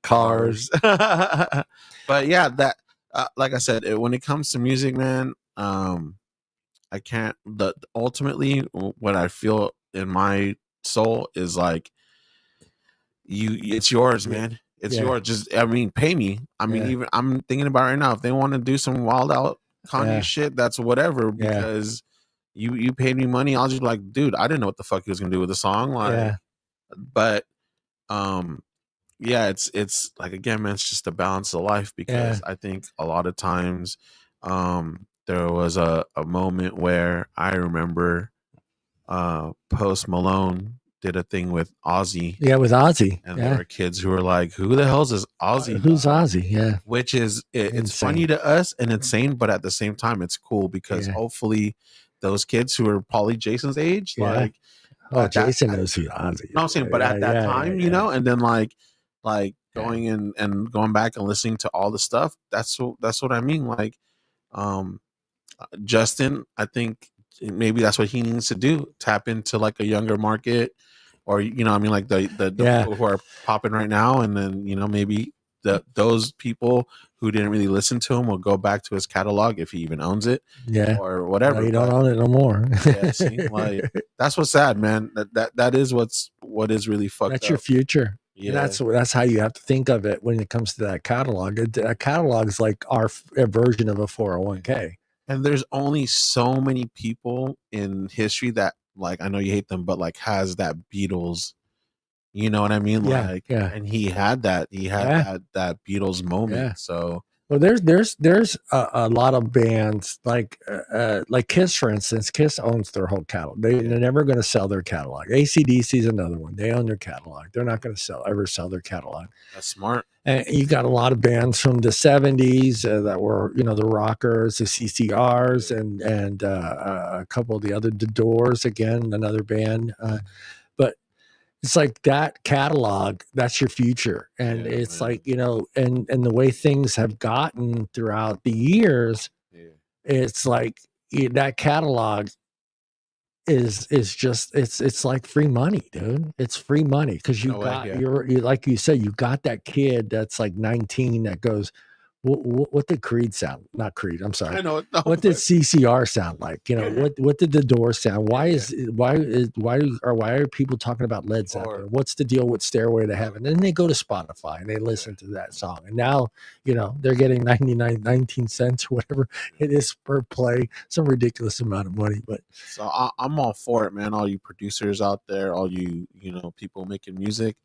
cars. But that like I said, when it comes to music, man, I can't. Ultimately, what I feel in my soul is like, it's yours, man. It's yours. Just, pay me. Even I'm thinking about right now, if they want to do some wild out Kanye shit, that's whatever, because you paid me money. I'll just be like, dude, I didn't know what the fuck he was gonna do with the song. Like, but yeah, it's like, again, man, it's just a balance of life, because I think a lot of times there was a moment where I remember Post Malone did a thing with Ozzy.
Yeah, with Ozzy.
And there were kids who were like, who the hell's this Ozzy
Who's
guy?
Ozzy? Yeah.
Which is, it's funny to us and insane, but at the same time it's cool, because hopefully those kids who are probably Jason's age, like,
Jason knows who Ozzy is.
No, I'm saying, but at that time, you know, and then like going and going back and listening to all the stuff, that's what I mean. Like, Justin, I think maybe that's what he needs to do, tap into like a younger market, or, you know, I mean, like the people who are popping right now, and then, you know, maybe those people who didn't really listen to him will go back to his catalog, if he even owns it, or whatever.
No, you don't own it no more.
Yeah, see, like, that's what's sad, man. That is what is really fucked
That's
up.
Your future.
Yeah,
and that's how you have to think of it when it comes to that catalog. A catalog is like our version of a 401k.
And there's only so many people in history that, like, I know you hate them, but like, has that Beatles, you know what I mean? Like, and he had that Beatles moment. So,
well, there's a lot of bands like Kiss, for instance. Kiss owns their whole catalog. They're never going to sell their catalog. AC/DC is another one. They own their catalog. They're not going to ever sell their catalog.
That's smart.
And you got a lot of bands from the 70s that were, you know, the Rockers, the CCRs, and a couple of the Doors, again, another band. But it's like that catalog, that's your future. And it's like, you know, and the way things have gotten throughout the years, it's like that catalog is just, it's like free money, dude. It's free money, because you you're like you said, you got that kid that's like 19 that goes, what did Creed sound? Not Creed. I'm sorry.
I know.
What did CCR sound like? You know, what did the Doors sound? Why are people talking about Led Zeppelin? What's the deal with Stairway to Heaven? And then they go to Spotify and they listen to that song. And now, you know, they're getting 19 cents or whatever it is per play, some ridiculous amount of money. But
so I'm all for it, man. All you producers out there, all you know, people making music,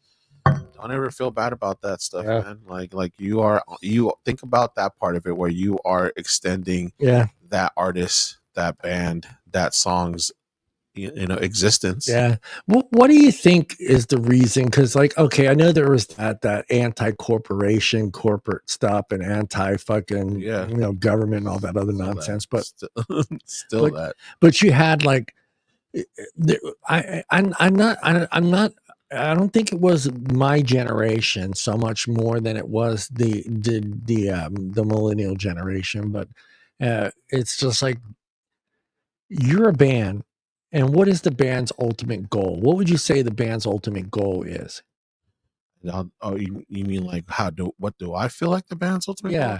don't ever feel bad about that stuff, man. Like you think about that part of it, where you are extending that artist, that band, that song's, you know, existence.
Yeah. Well, what do you think is the reason? Because, like, okay, I know there was that anti-corporation, corporate stuff, and anti-fucking, you know, government and all that other nonsense. But
still that.
But you had like, I'm not. I don't think it was my generation so much more than it was the millennial generation. But it's just like, you're a band, and what is the band's ultimate goal? What would you say the band's ultimate goal is?
Oh, you mean like what do I feel like the band's ultimate goal?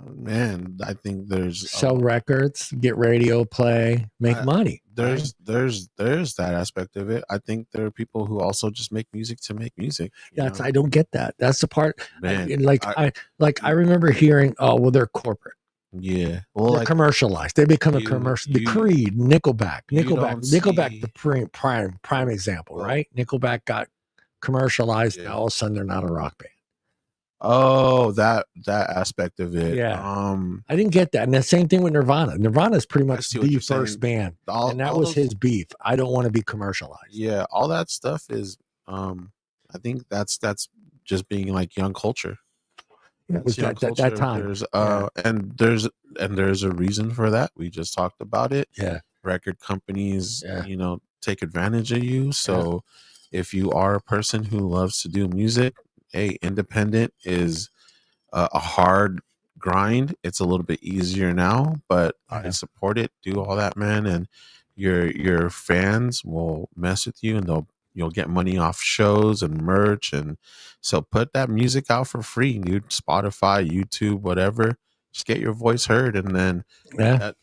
Man, I think there's
sell records, get radio play, make money.
There's that aspect of it. I think there are people who also just make music to make music.
I don't get that. That's the part. Man, I remember hearing, oh, well, they're corporate.
Yeah,
well, they're commercialized. They become a commercial. The Creed, Nickelback, the prime example, right? Nickelback got commercialized. Now all of a sudden they're not a rock band.
Oh, that aspect of it.
Yeah. I didn't get that. And the same thing with Nirvana. Nirvana is pretty much the first band. And that was his beef. I don't want to be commercialized.
Yeah, all that stuff is I think that's just being like young culture.
Yeah, it was that time.
There's and there's a reason for that. We just talked about it.
Yeah.
Record companies, you know, take advantage of you. So if you are a person who loves to do music, hey, independent is a hard grind. It's a little bit easier now, but I support it. Do all that, man, and your fans will mess with you, and you'll get money off shows and merch, and so put that music out for free, dude. Spotify, YouTube, whatever. Just get your voice heard, and then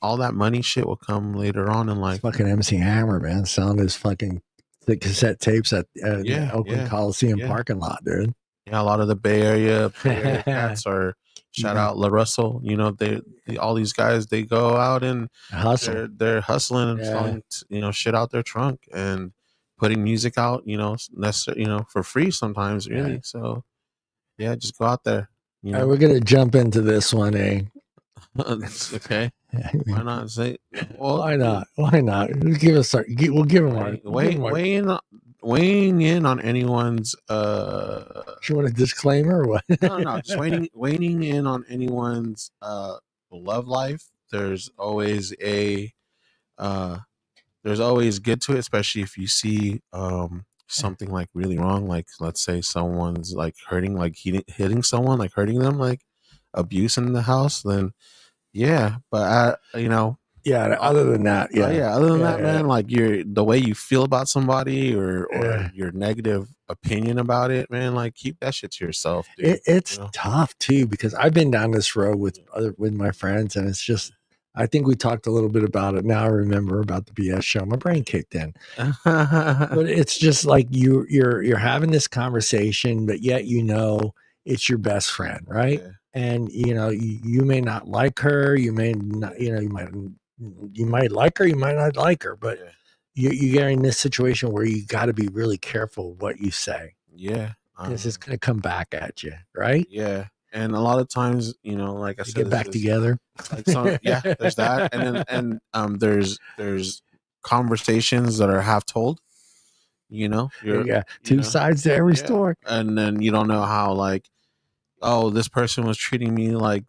all that money shit will come later on in life.
Fucking MC Hammer, man, selling his fucking cassette tapes at the Oakland Coliseum parking lot, dude.
Yeah, a lot of the Bay Area cats are. Shout out La Russell. You know, they all these guys, they go out and
hustle.
They're hustling and selling, you know, shit out their trunk and putting music out, necessarily, for free sometimes, really. So yeah, just go out there.
We're gonna jump into this one, eh?
Okay. Why not say? Well,
why not? Why not? We'll give us our. We'll give them our.
Weighing in on anyone's.
You want a disclaimer or what?
No. Just weighing in on anyone's love life. There's always good to it, especially if you see something like really wrong, like let's say someone's like hurting, like hitting someone, like hurting them, like abuse in the house. Then yeah, but
other than that,
man, like the way you feel about somebody or your negative opinion about it, man, like keep that shit to yourself, dude.
It's tough too, because I've been down this road with my friends, and it's just, I think we talked a little bit about it. Now I remember about the BS show. My brain kicked in. But it's just like you're having this conversation, but yet it's your best friend, right? Yeah. And you may not like her, you may not, you might like her, you might not like her, but you get in this situation where you got to be really careful what you say.
Yeah,
this is going to come back at you, right?
Yeah. And a lot of times, like I said,
get back together.
Like there's that, and then there's conversations that are half told.
Two sides to every story,
and then you don't know how, like, oh, this person was treating me like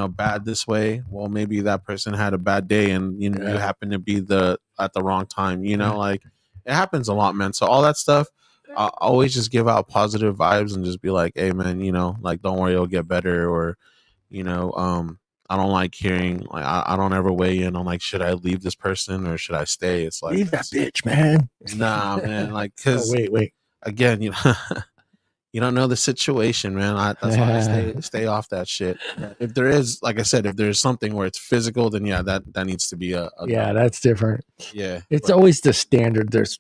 bad this way. Well, maybe that person had a bad day, and you happen to be at the wrong time. Like it happens a lot, man. So all that stuff. Always just give out positive vibes and just be like, hey man, like don't worry, it'll get better. Or I don't like hearing, like I don't ever weigh in on like, should I leave this person or should I stay? It's like,
leave that bitch, man.
Nah, man, like, because
wait
again, you don't know the situation, man. That's why I stay off that shit. If there is, like I said, if there's something where it's physical, then that needs to be a
that's different.
Yeah,
it's always the standard. There's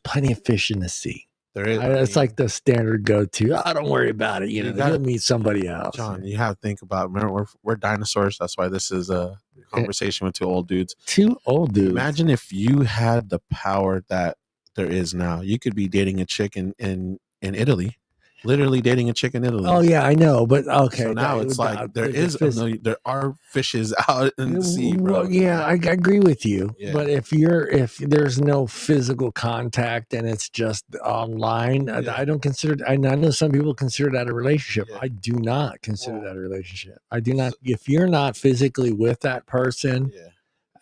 plenty of fish in the sea.
There is.
It's like the standard go-to. Don't worry about it. You'll meet somebody else.
John, you have to think about. Remember, we're dinosaurs. That's why this is a conversation with two old dudes.
Two old dudes.
Imagine if you had the power that there is now. You could be dating a chick in Italy. Literally dating a chick in Italy.
Oh yeah, I know, but okay.
So now it's like there are fishes out in the sea, bro.
Well, yeah, I agree with you. Yeah. But if there's no physical contact and it's just online, I don't consider. I know some people consider that a relationship. Yeah. I do not consider that a relationship. I do not. If you're not physically with that person. Yeah.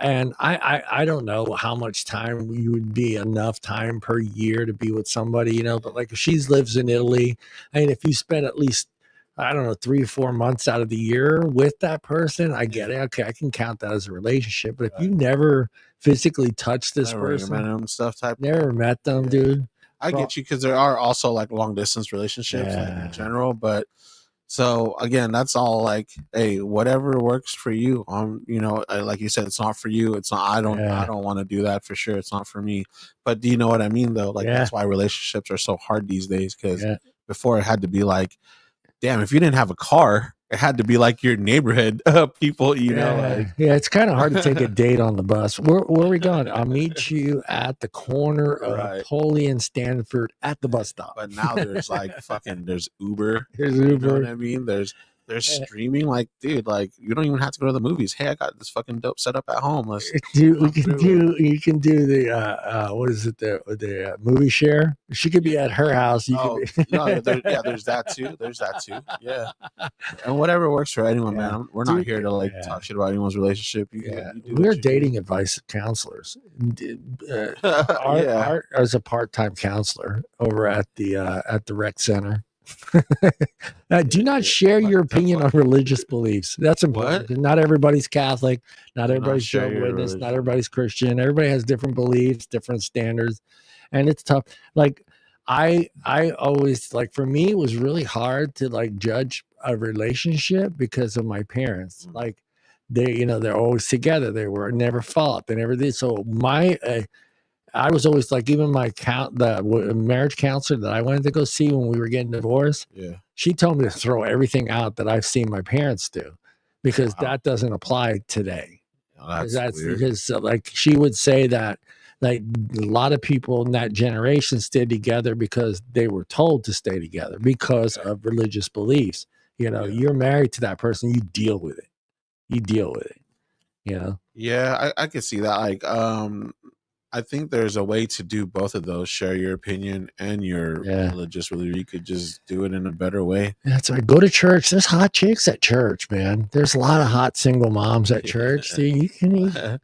And I don't know how much time you would be enough time per year to be with somebody, but like if she lives in Italy, I mean, if you spend at least, I don't know, 3 or 4 months out of the year with that person, I get it. Okay, I can count that as a relationship. But if you never physically touched this person, never met them, dude.
I get you, because there are also like long distance relationships like in general, but so again, that's all like, hey, whatever works for you. Like you said, it's not for you. It's not. I don't want to do that for sure. It's not for me. But do you know what I mean, though? Like that's why relationships are so hard these days. Because before it had to be like, damn, if you didn't have a car, it had to be like your neighborhood people,
it's kind of hard to take a date on the bus. Where are we going? I'll meet you at the corner of Napoleon Stanford at the bus stop.
But now there's like there's Uber.
There's Uber.
You know what I mean? There's streaming. Like, dude, like you don't even have to go to the movies. Hey, I got this fucking dope setup at home.
You can do the what is it, the movie share? She could be at her house.
There's that too. There's that too. Yeah. And whatever works for anyone, man. We're not here to talk shit about anyone's relationship.
We're dating advice counselors. Art as a part-time counselor over at the rec center. Do not share your opinion on religious beliefs. That's important. Not everybody's Catholic, not everybody's Jehovah's Witness, not everybody's Christian. Everybody has different beliefs, different standards, and it's tough. Like I always, like, for me, it was really hard to like judge a relationship because of my parents. Like they're always together. They were never fought. They never did. So I was always like, even the marriage counselor that I wanted to go see when we were getting divorced. Yeah, she told me to throw everything out that I've seen my parents do, because that doesn't apply today.
Oh, that's weird.
Because like she would say that Like a lot of people in that generation stayed together because they were told to stay together because of religious beliefs. You're married to that person, you deal with it.
Yeah, I can see that. Like, I think there's a way to do both of those, share your opinion and your religious belief. You could just do it in a better way.
That's right. Go to church. There's hot chicks at church, man. There's a lot of hot single moms at church. So you can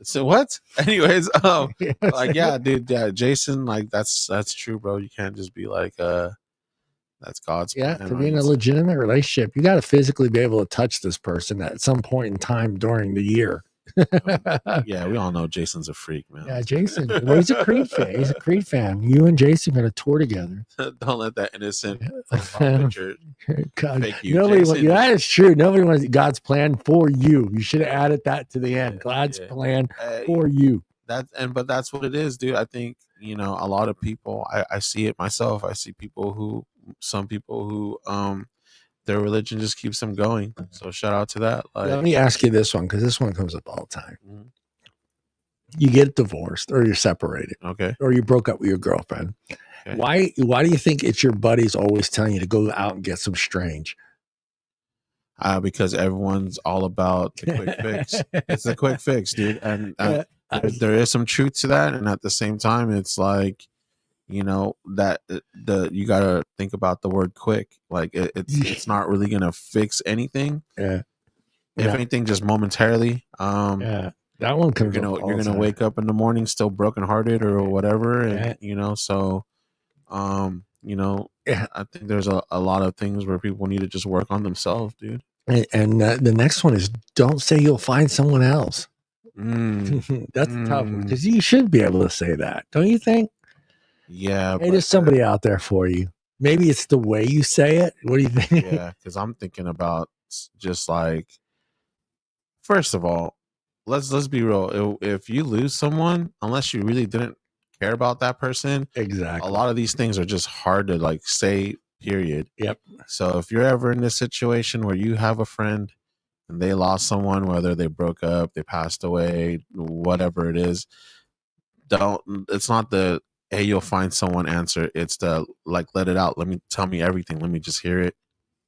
So what? Anyways, like, yeah, dude, yeah, Jason, like that's true, bro. You can't just be like, that's God's plan.
To be in a legitimate relationship, you got to physically be able to touch this person at some point in time during the year.
Yeah, we all know Jason's a freak, man.
Yeah, Jason. Well, he's a Creed fan. He's a Creed fan. You and Jason got a tour together.
Don't let that innocent picture
fake you. That is true. Nobody wants God's plan for you. You should have added that to the end. God's plan for you.
But that's what it is, dude. I think a lot of people. I see it myself. I see some people who their religion just keeps them going. So shout out to that. Like,
let me ask you this one, because this one comes up all the time. Mm-hmm. You get divorced or you're separated.
Okay.
Or you broke up with your girlfriend. Okay. Why do you think it's your buddies always telling you to go out and get some strange?
Because everyone's all about the quick fix. It's a quick fix, dude. And there is some truth to that. And at the same time, it's like, that you gotta think about the word quick. Like it's not really gonna fix anything.
Yeah.
If anything, just momentarily.
That one comes.
You're gonna wake up in the morning still brokenhearted or whatever, and so I think there's a lot of things where people need to just work on themselves, dude.
And the next one is, don't say you'll find someone else. That's a tough one, because you should be able to say that, don't you think?
Yeah.
Hey, there's somebody out there for you. Maybe it's the way you say it. What do you think?
Yeah, because I'm thinking about just like, first of all, let's be real. If you lose someone, unless you really didn't care about that person,
exactly,
a lot of these things are just hard to like say, period.
Yep.
So if you're ever in this situation where you have a friend and they lost someone, whether they broke up, they passed away, whatever it is, it's not the, hey, you'll find someone answer. It's the, like, let it out. Tell me everything. Let me just hear it.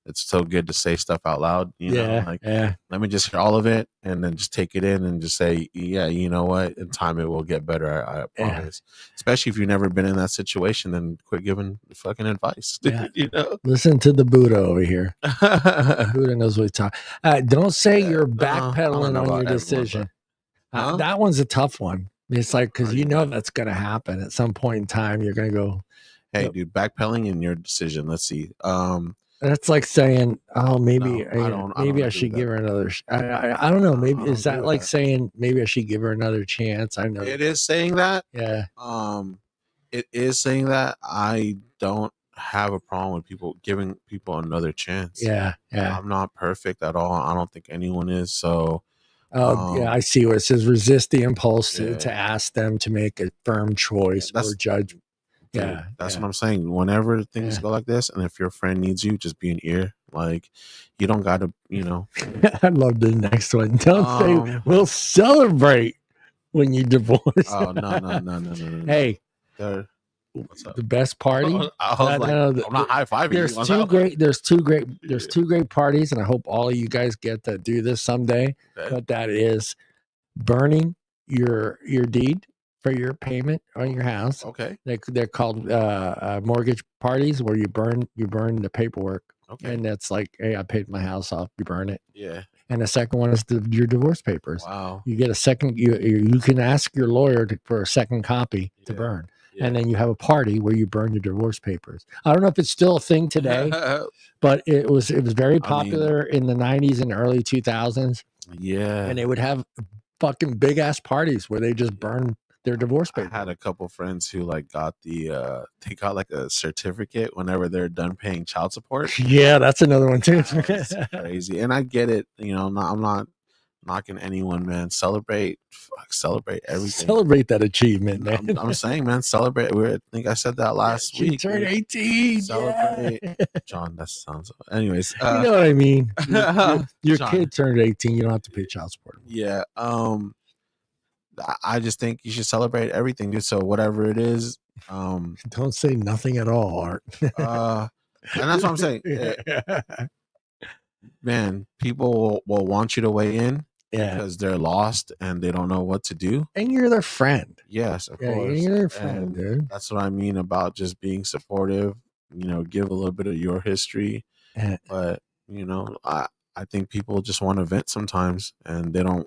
It's so good to say stuff out loud, let me just hear all of it and then just take it in and just say, yeah, you know what? In time it will get better. I promise. Especially if you've never been in that situation, then quit giving fucking advice.
Listen to the Buddha over here. Buddha knows what he's talking. Don't say you're backpedaling on your decision. That one's a tough one. It's like, because that's going to happen at some point in time. You're going to go,
hey, dude, backpedaling in your decision. Let's see.
That's like saying, oh, maybe I should give her another. I don't know. Maybe is that like saying maybe I should give her another chance? I know
it is saying that.
Yeah.
It is saying that. I don't have a problem with people giving people another chance.
Yeah.
I'm not perfect at all. I don't think anyone is. So.
I see what it says. Resist the impulse to ask them to make a firm choice or judge.
Dude, that's what I'm saying. Whenever things go like this, and if your friend needs you, just be an ear. Like, you don't got to,
I love the next one. Don't say we'll celebrate when you divorce.
Oh no.
Hey,
what's up?
The best party.
I was I'm not high fiving.
There's two great parties, and I hope all of you guys get to do this someday. Okay. But that is burning your deed for your payment on your house.
Okay.
They're called mortgage parties, where you burn the paperwork.
Okay.
And that's like, hey, I paid my house off. You burn it.
Yeah.
And the second one is your divorce papers.
Wow.
You get a second. You can ask your lawyer for a second copy to burn. Yeah. And then you have a party where you burn your divorce papers. I don't know if it's still a thing today, but it was very popular in the 90s and early 2000s.
Yeah.
And they would have fucking big ass parties where they just burn their divorce papers.
I had a couple friends who got they got like a certificate whenever they're done paying child support.
Yeah, that's another one too.
That's crazy. And I get it. I'm not knocking anyone, man. Celebrate everything.
Celebrate that achievement, man.
I'm saying, man, celebrate. I think I said that last week.
Turned 18.
Celebrate. Yeah. John, that sounds. Anyways,
you know what I mean. Your kid turned 18. You don't have to pay child support.
Yeah. I just think you should celebrate everything, dude. So whatever it is,
don't say nothing at all, Art.
And that's what I'm saying. Man, people will want you to weigh in because they're lost and they don't know what to do.
And you're their friend.
Yes, of course.
You're their friend, dude.
That's what I mean about just being supportive. Give a little bit of your history, but I think people just want to vent sometimes, and they don't.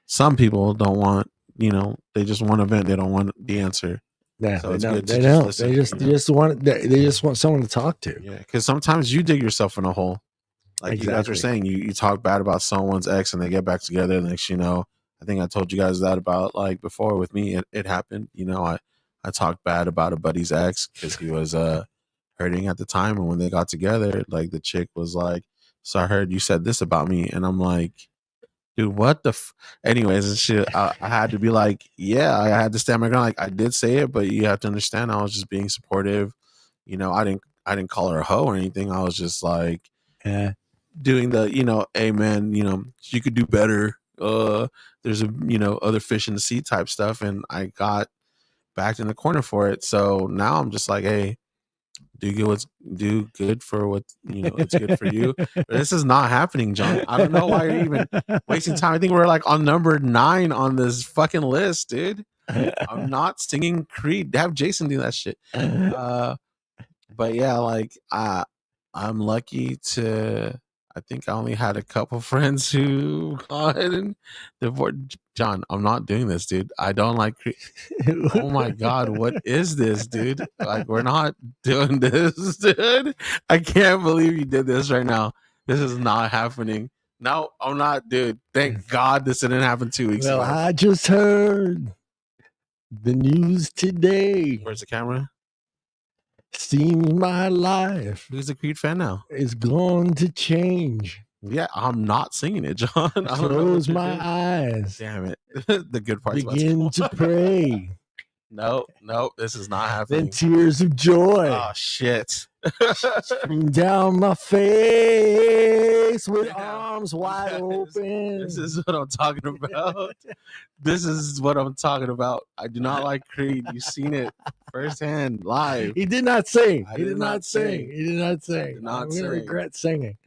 Some people don't want. They just want to vent. They don't want the answer.
Yeah, so it's good. They don't. Listen, they just want someone to talk to.
Yeah, because sometimes you dig yourself in a hole. Like you guys were saying, you talk bad about someone's ex and they get back together. And next, I think I told you guys that about like before with me. It happened. I talked bad about a buddy's ex because he was hurting at the time. And when they got together, like the chick was like, "So I heard you said this about me," and I'm like, "Dude, what the?" Anyways, and shit. I had to be like, "Yeah, I had to stand my ground." Like I did say it, but you have to understand, I was just being supportive. I didn't call her a hoe or anything. I was just like, doing the, hey man, you could do better. There's other fish in the sea type stuff, and I got backed in the corner for it. So now I'm just like, hey, do good for what it's good for you. But this is not happening, John. I don't know why you're even wasting time. I think we're like on number 9 on this fucking list, dude. I'm not singing Creed. Have Jason do that shit. But yeah, like I'm lucky to. I think I only had a couple friends who got and divorced. John, I'm not doing this, dude. I don't like. Oh my god, what is this, dude? Like, we're not doing this, dude. I can't believe you did this right now. This is not happening. No, I'm not, dude. Thank God this didn't happen 2 weeks ago.
I just heard the news today.
Where's the camera?
Seems my life.
Who's a Creed fan now?
Is going to change.
Yeah, I'm not singing it, John.
Close my eyes.
Damn it. The good part's
begin to pray.
No, this is not happening.
Then tears of joy.
Oh shit.
Stream down my face with arms wide open.
This is what I'm talking about. This is what I'm talking about. I do not like Creed. You've seen it firsthand, live.
He did not sing.
He did not sing.
He did not sing. I'm gonna regret singing.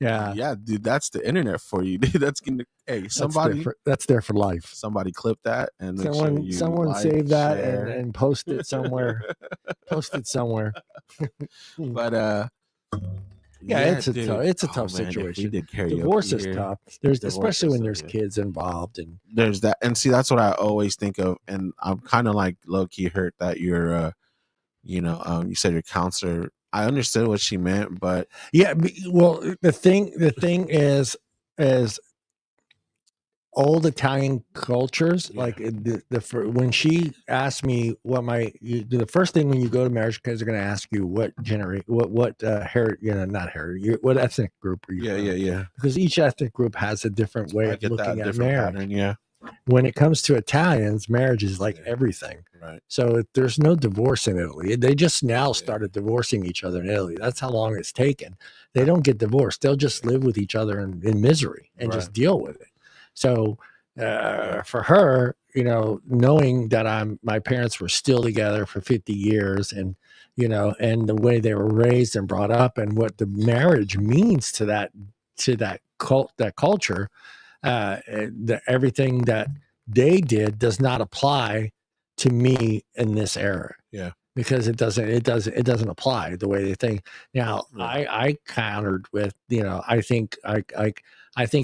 Yeah, dude, that's the internet for you, dude. That's gonna. Hey, somebody.
That's there for life.
Somebody clip that and
someone save that and post it somewhere. Post it somewhere.
But
it's a tough situation. Divorce is tough. Especially when there's kids involved, and
there's that. And see, that's what I always think of. And I'm kind of like low key hurt that you're, you said your counselor. I understood what she meant, but
yeah. Well, the thing is old Italian cultures, like when she asked me what the first thing when you go to marriage, because they're going to ask you what what ethnic group are you from?
Yeah.
Because each ethnic group has a different way of looking at marriage.
Pattern, yeah.
When it comes to Italians, marriage is like everything.
Right.
So there's no divorce in Italy. They just now started divorcing each other in Italy. That's how long it's taken. They don't get divorced. They'll just live with each other in misery and just deal with it. So for her, knowing that my parents were still together for 50 years and, and the way they were raised and brought up and what the marriage means to that culture, everything that they did does not apply to me in this era.
Yeah.
Because it doesn't apply the way they think. Now, I countered with, I think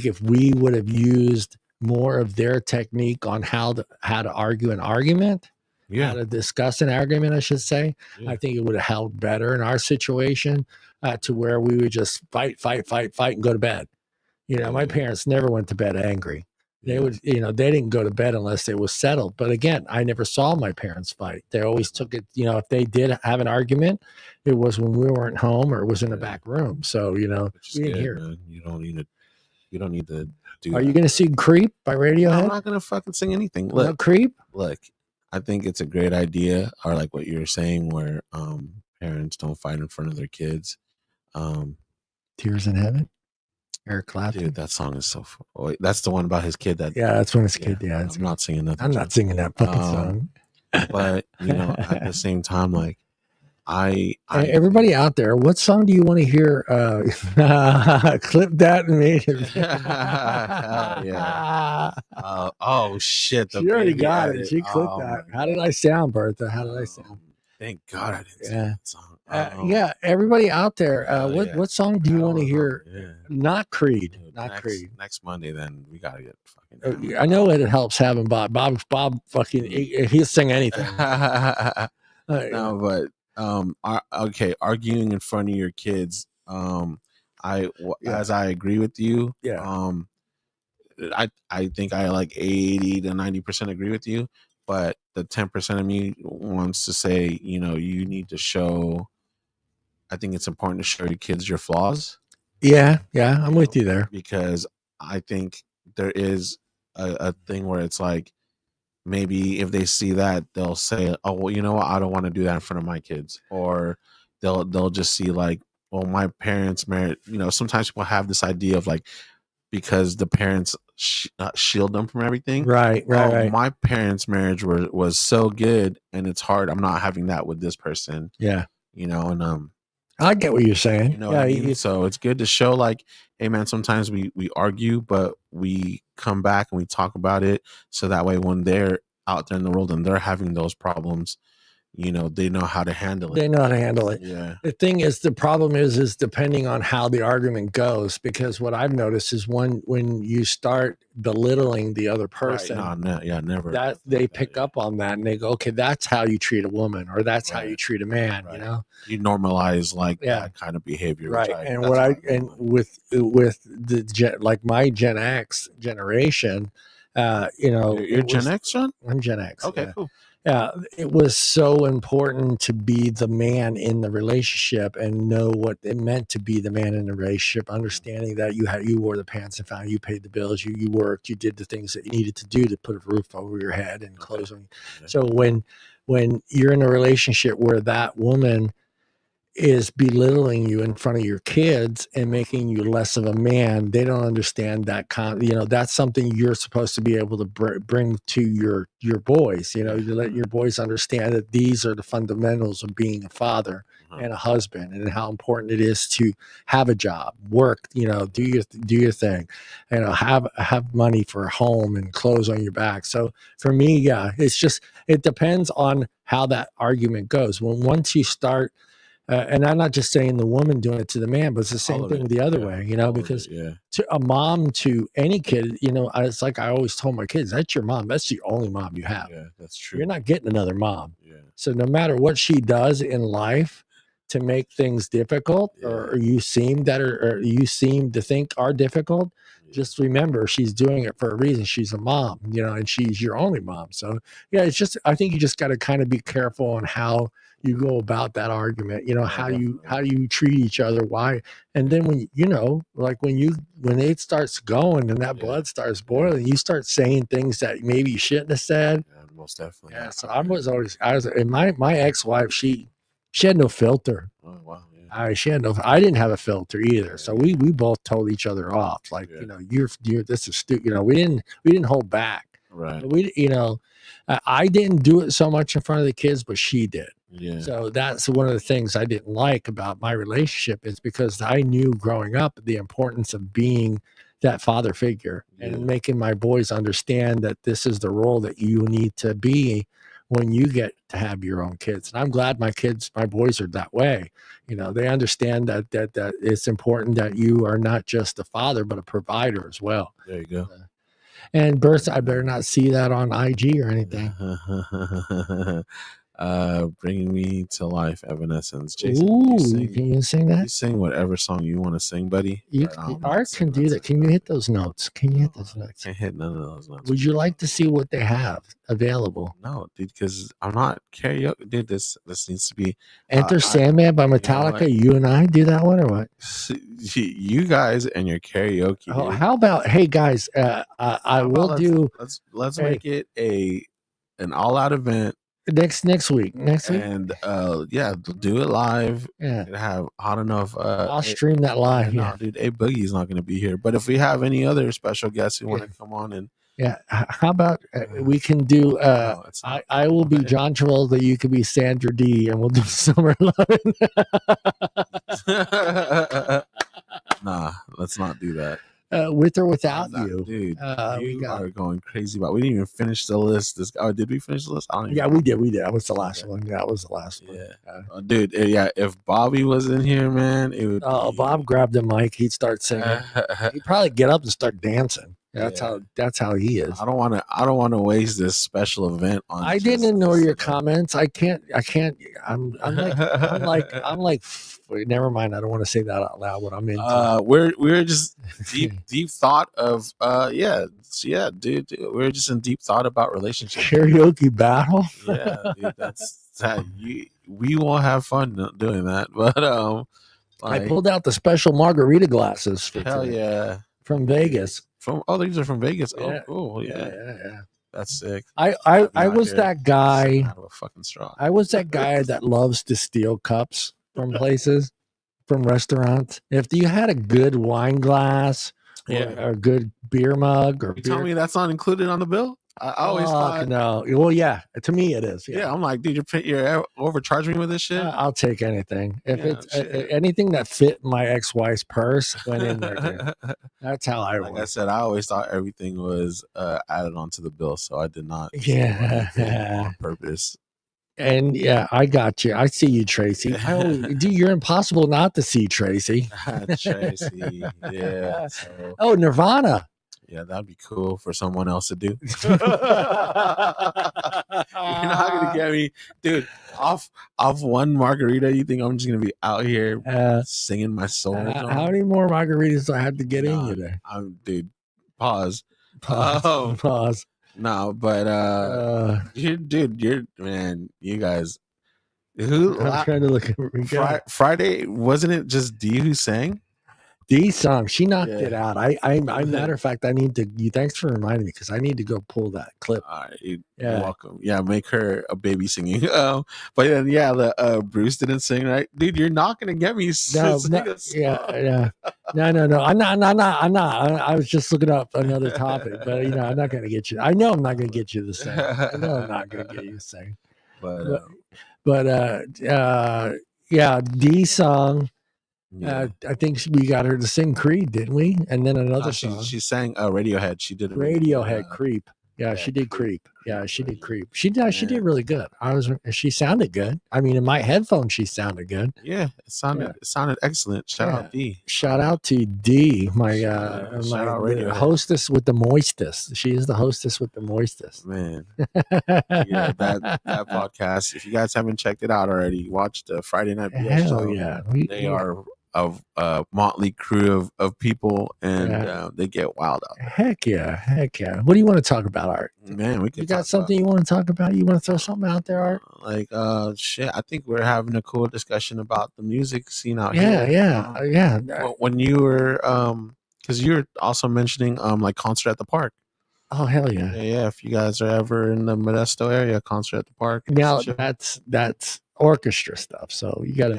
if we would have used more of their technique on how to argue an argument, how to discuss an argument, I should say, I think it would have held better in our situation to where we would just fight and go to bed. My parents never went to bed angry. They would, they didn't go to bed unless it was settled. But again, I never saw my parents fight. They always took it, if they did have an argument, it was when we weren't home or it was in the back room. So, we didn't hear it.
You don't need to do
Are you going to see Creep by Radiohead?
I'm not going to fucking sing anything.
Look, Creep?
Look, I think it's a great idea, or like what you were saying, where parents don't fight in front of their kids.
Tears in Heaven? Eric Clapton.
Dude, that song is so. That's the one about his kid.
That's when his kid. Yeah,
I'm not singing nothing.
I'm not singing that fucking song.
But at the same time, like
everybody out there, what song do you want to hear? Clip that and made it.
Yeah. Oh shit!
She already got it. She clipped that. How did I sound, Bertha? How did I sound?
Thank God I didn't sing that song.
Everybody out there, what song do you want to hear?
Yeah.
Not Creed.
Dude,
not Creed.
Next Monday, then we gotta get fucking.
I know it helps having Bob. Bob fucking he'll sing anything.
No, but okay, arguing in front of your kids. As I agree with you.
Yeah.
I think I like 80 to 90% agree with you, but the 10% of me wants to say, you need to show. I think it's important to show your kids your flaws.
Yeah, I'm with you there.
Because I think there is a thing where it's like, maybe if they see that, they'll say, oh, well, you know what? I don't want to do that in front of my kids. Or they'll just see like, well, my parents married, sometimes people have this idea of like, because the parents shield them from everything.
Right.
My parents' marriage was so good, and it's hard. I'm not having that with this person.
Yeah.
And
I get what you're saying.
You know what I mean? So it's good to show like, hey man, sometimes we argue, but we come back and we talk about it. So that way when they're out there in the world and they're having those problems, they know how to handle it.
They know how to handle it.
Yeah.
The thing is, the problem is depending on how the argument goes, because what I've noticed is when you start belittling the other person,
never.
That they pick up on that and they go, okay, that's how you treat a woman, or that's how you treat a man.
You normalize like that kind of behavior,
right? With the like my Gen X generation,
you're Gen X, John?
I'm Gen X.
Okay, cool.
It was so important to be the man in the relationship and know what it meant to be the man in the relationship, understanding that you wore the pants and found, you paid the bills, you worked, you did the things that you needed to do to put a roof over your head and clothes on. So when you're in a relationship where that woman is belittling you in front of your kids and making you less of a man, they don't understand that that's something you're supposed to be able to bring to your boys, you let your boys understand that these are the fundamentals of being a father and a husband, and how important it is to have a job, work, do your thing, have money for a home and clothes on your back. So for me, it depends on how that argument goes. Once you start, and I'm not just saying the woman doing it to the man, but it's the same thing the other way, because to a mom, to any kid, it's like I always told my kids, that's your mom. That's the only mom you have.
Yeah, that's true.
You're not getting another mom.
Yeah.
So no matter what she does in life to make things difficult, or you seem to think are difficult, just remember she's doing it for a reason. She's a mom, and she's your only mom. So I think you just got to kind of be careful on how you go about that argument, how you treat each other, why. And then when when it starts going and that blood starts boiling, you start saying things that maybe you shouldn't have said.
Most definitely.
So I was and my ex-wife, she had no filter.
Oh wow.
I didn't have a filter either. So we both told each other off, like, you're this is stupid. We didn't hold back.
Right.
I didn't do it so much in front of the kids, but she did.
Yeah.
So that's one of the things I didn't like about my relationship, is because I knew growing up the importance of being that father figure and making my boys understand that this is the role that you need to be when you get to have your own kids. And I'm glad my boys are that way. They understand that it's important that you are not just a father, but a provider as well.
There you go.
And Bertha, I better not see that on IG or anything.
Bringing Me to Life, Evanescence. Jason,
can you sing that?
You sing whatever song you want to sing, buddy.
Art can do that. Can you hit those notes? Can you hit those notes?
I can't hit none of those notes.
Would you like to see what they have available?
No, dude, because I'm not karaoke. Dude, this needs to be
Enter Sandman by Metallica. You and I do that one, or what?
You guys and your karaoke.
Oh, how about, hey guys, I will do.
Let's make it an all-out event.
Next week.
And yeah, do it live.
Yeah.
Have hot enough.
I'll stream that live.
No, dude, A Boogie's not going to be here. But if we have any other special guests who want to come on and
how about we can do?
no,
I will be John Travolta. You can be Sandra D, and we'll do Summer Lovin'.
Nah, let's not do that.
With or without you,
dude. You are going crazy about. We didn't even finish the list. Did we finish the list?
We did. That was the last one. That was the last one.
Dude. Yeah, if Bobby was in here, man, it would.
Oh, Bob grabbed the mic. He'd start singing. He'd probably get up and start dancing. That's how he is.
I don't want to waste this special event on.
I didn't ignore your comments. I can't. I'm like. Never mind. I don't want to say that out loud. What I'm into.
We're just deep thought of dude. We're just in deep thought about relationships.
Karaoke battle.
Yeah, dude, that's that. We won't have fun doing that, but
I pulled out the special margarita glasses.
Hell yeah,
from Vegas.
These are from Vegas.
Yeah.
Oh, cool. Yeah. That's sick.
I was that guy.
Out of a fucking straw.
I was that guy that loves to steal cups from places, from restaurants. If you had a good wine glass or a good beer mug or
you tell me that's not included on the bill? I always thought
no. Well, yeah, to me it is.
Yeah, I'm like, dude, you're overcharging me with this shit.
I'll take anything. If it's anything that fit my ex-wife's purse went in there. Dude. That's how I.
Like I said, I always thought everything was added onto the bill, so I did not. On purpose.
And I got you. I see you, Tracy. Dude, you're impossible not to see Tracy.
Tracy, yeah. So.
Oh, Nirvana.
Yeah, that'd be cool for someone else to do. You're not gonna get me, dude. Off one margarita, you think I'm just gonna be out here singing my soul?
How many more margaritas do I have to get in you there?
Dude, pause. No, but you're man. You guys, who?
I'm trying to look at
Friday. Wasn't it just D who sang?
D song, she knocked it out. I matter of fact, I need to. Thanks for reminding me because I need to go pull that clip.
All right, you're welcome. Yeah, make her a baby singing. But then the Bruce didn't sing, right, dude? You're not gonna get me.
No. I'm not. I was just looking up another topic, but I'm not gonna get you. I know I'm not gonna get you to sing. I know I'm not gonna get you to sing. But D song. I think we got her to sing Creed, didn't we? And then another song.
She sang Radiohead. She did
Radiohead Creep. Yeah, she did Creep. Yeah, she did Creep. She did really good. She sounded good. I mean, in my headphones, she sounded good.
Yeah, it sounded excellent. Shout out D.
Shout out to D, my hostess with the moistest. She is the hostess with the moistest.
Man, yeah, that podcast. If you guys haven't checked it out already, watch the Friday Night BS show.
Yeah,
they are of a motley crew of people, and they get wild out there.
Heck yeah. What do you want to talk about, Art?
Man,
you got something you want to talk about? You want to throw something out there, Art?
Like shit, I think we're having a cool discussion about the music scene out here.
Yeah.
When you were because you're also mentioning like concert at the park.
Oh hell yeah.
Yeah, if you guys are ever in the Modesto area, concert at the park.
Now that's orchestra stuff, so you gotta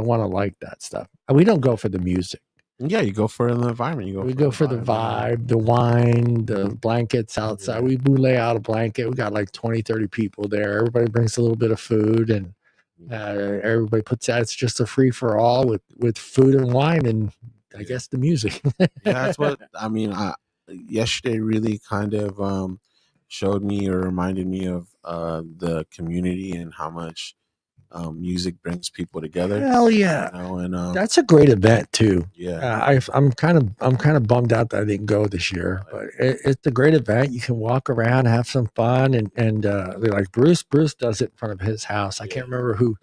want to like that stuff. We don't go for the music.
Yeah, you go for the environment.
We go for the vibe, the wine, the blankets outside. We lay out a blanket. We got like 20-30 people there. Everybody brings a little bit of food, and everybody puts out. It's just a free for all with food and wine, and I guess the music.
Yeah, that's what I mean. Yesterday really kind of showed me or reminded me of the community and how much music brings people together.
Hell yeah.
And
that's a great event too.
Yeah.
I'm kind of bummed out that I didn't go this year, but it's a great event. You can walk around, have some fun, and they're like Bruce does it in front of his house. I can't remember who.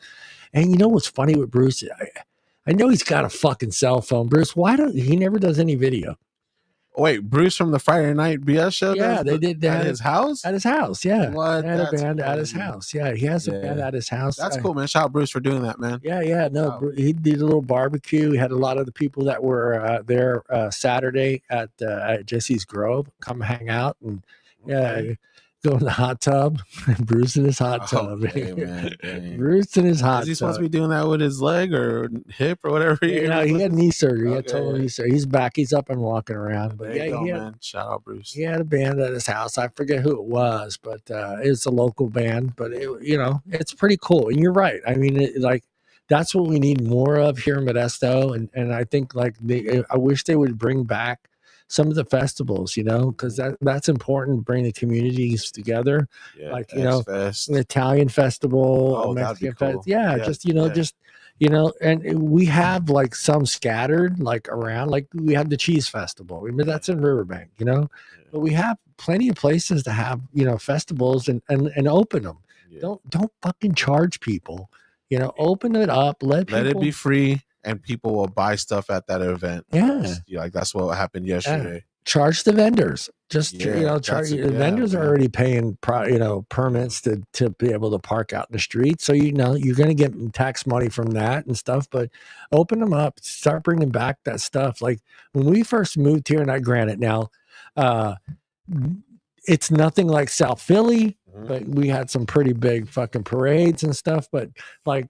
And you know what's funny with Bruce? I know he's got a fucking cell phone. Bruce, he never does any video?
Wait, Bruce from the Friday Night BS show?
Yeah, they did that
at his house.
At his house, yeah.
What?
They had a band at his house. Yeah, he has a band at his house.
That's cool, man. Shout out Bruce for doing that, man.
Yeah. No, he did a little barbecue. He had a lot of the people that were there Saturday at Jesse's Grove come hang out, and go in the hot tub. Bruce in his hot tub.
Okay, man. Dang.
Bruce in his hot tub.
Is he supposed to be doing that with his leg or hip or whatever?
Yeah, he had knee surgery. He had total knee surgery. He's back. He's up and walking around. But
there you go, man. Shout out Bruce.
He had a band at his house. I forget who it was, but it was a local band. But it's pretty cool. And you're right. I mean, that's what we need more of here in Modesto. And I think I wish they would bring back some of the festivals, because that's important. Bring the communities together,
yeah,
an Italian festival, a Mexican festival. Yeah, and we have some scattered around. We have the cheese festival. I mean, that's in Riverbank, but we have plenty of places to have festivals and open them. Yeah. Don't fucking charge people. Open it up. Let it
be free. And people will buy stuff at that event. Yeah. That's what happened yesterday.
Yeah. Charge the vendors. Just charge. Vendors are already paying permits to be able to park out in the street. So you're going to get tax money from that and stuff. But open them up. Start bringing back that stuff. Like when we first moved here, and I grant it now, it's nothing like South Philly. But we had some pretty big fucking parades and stuff. But when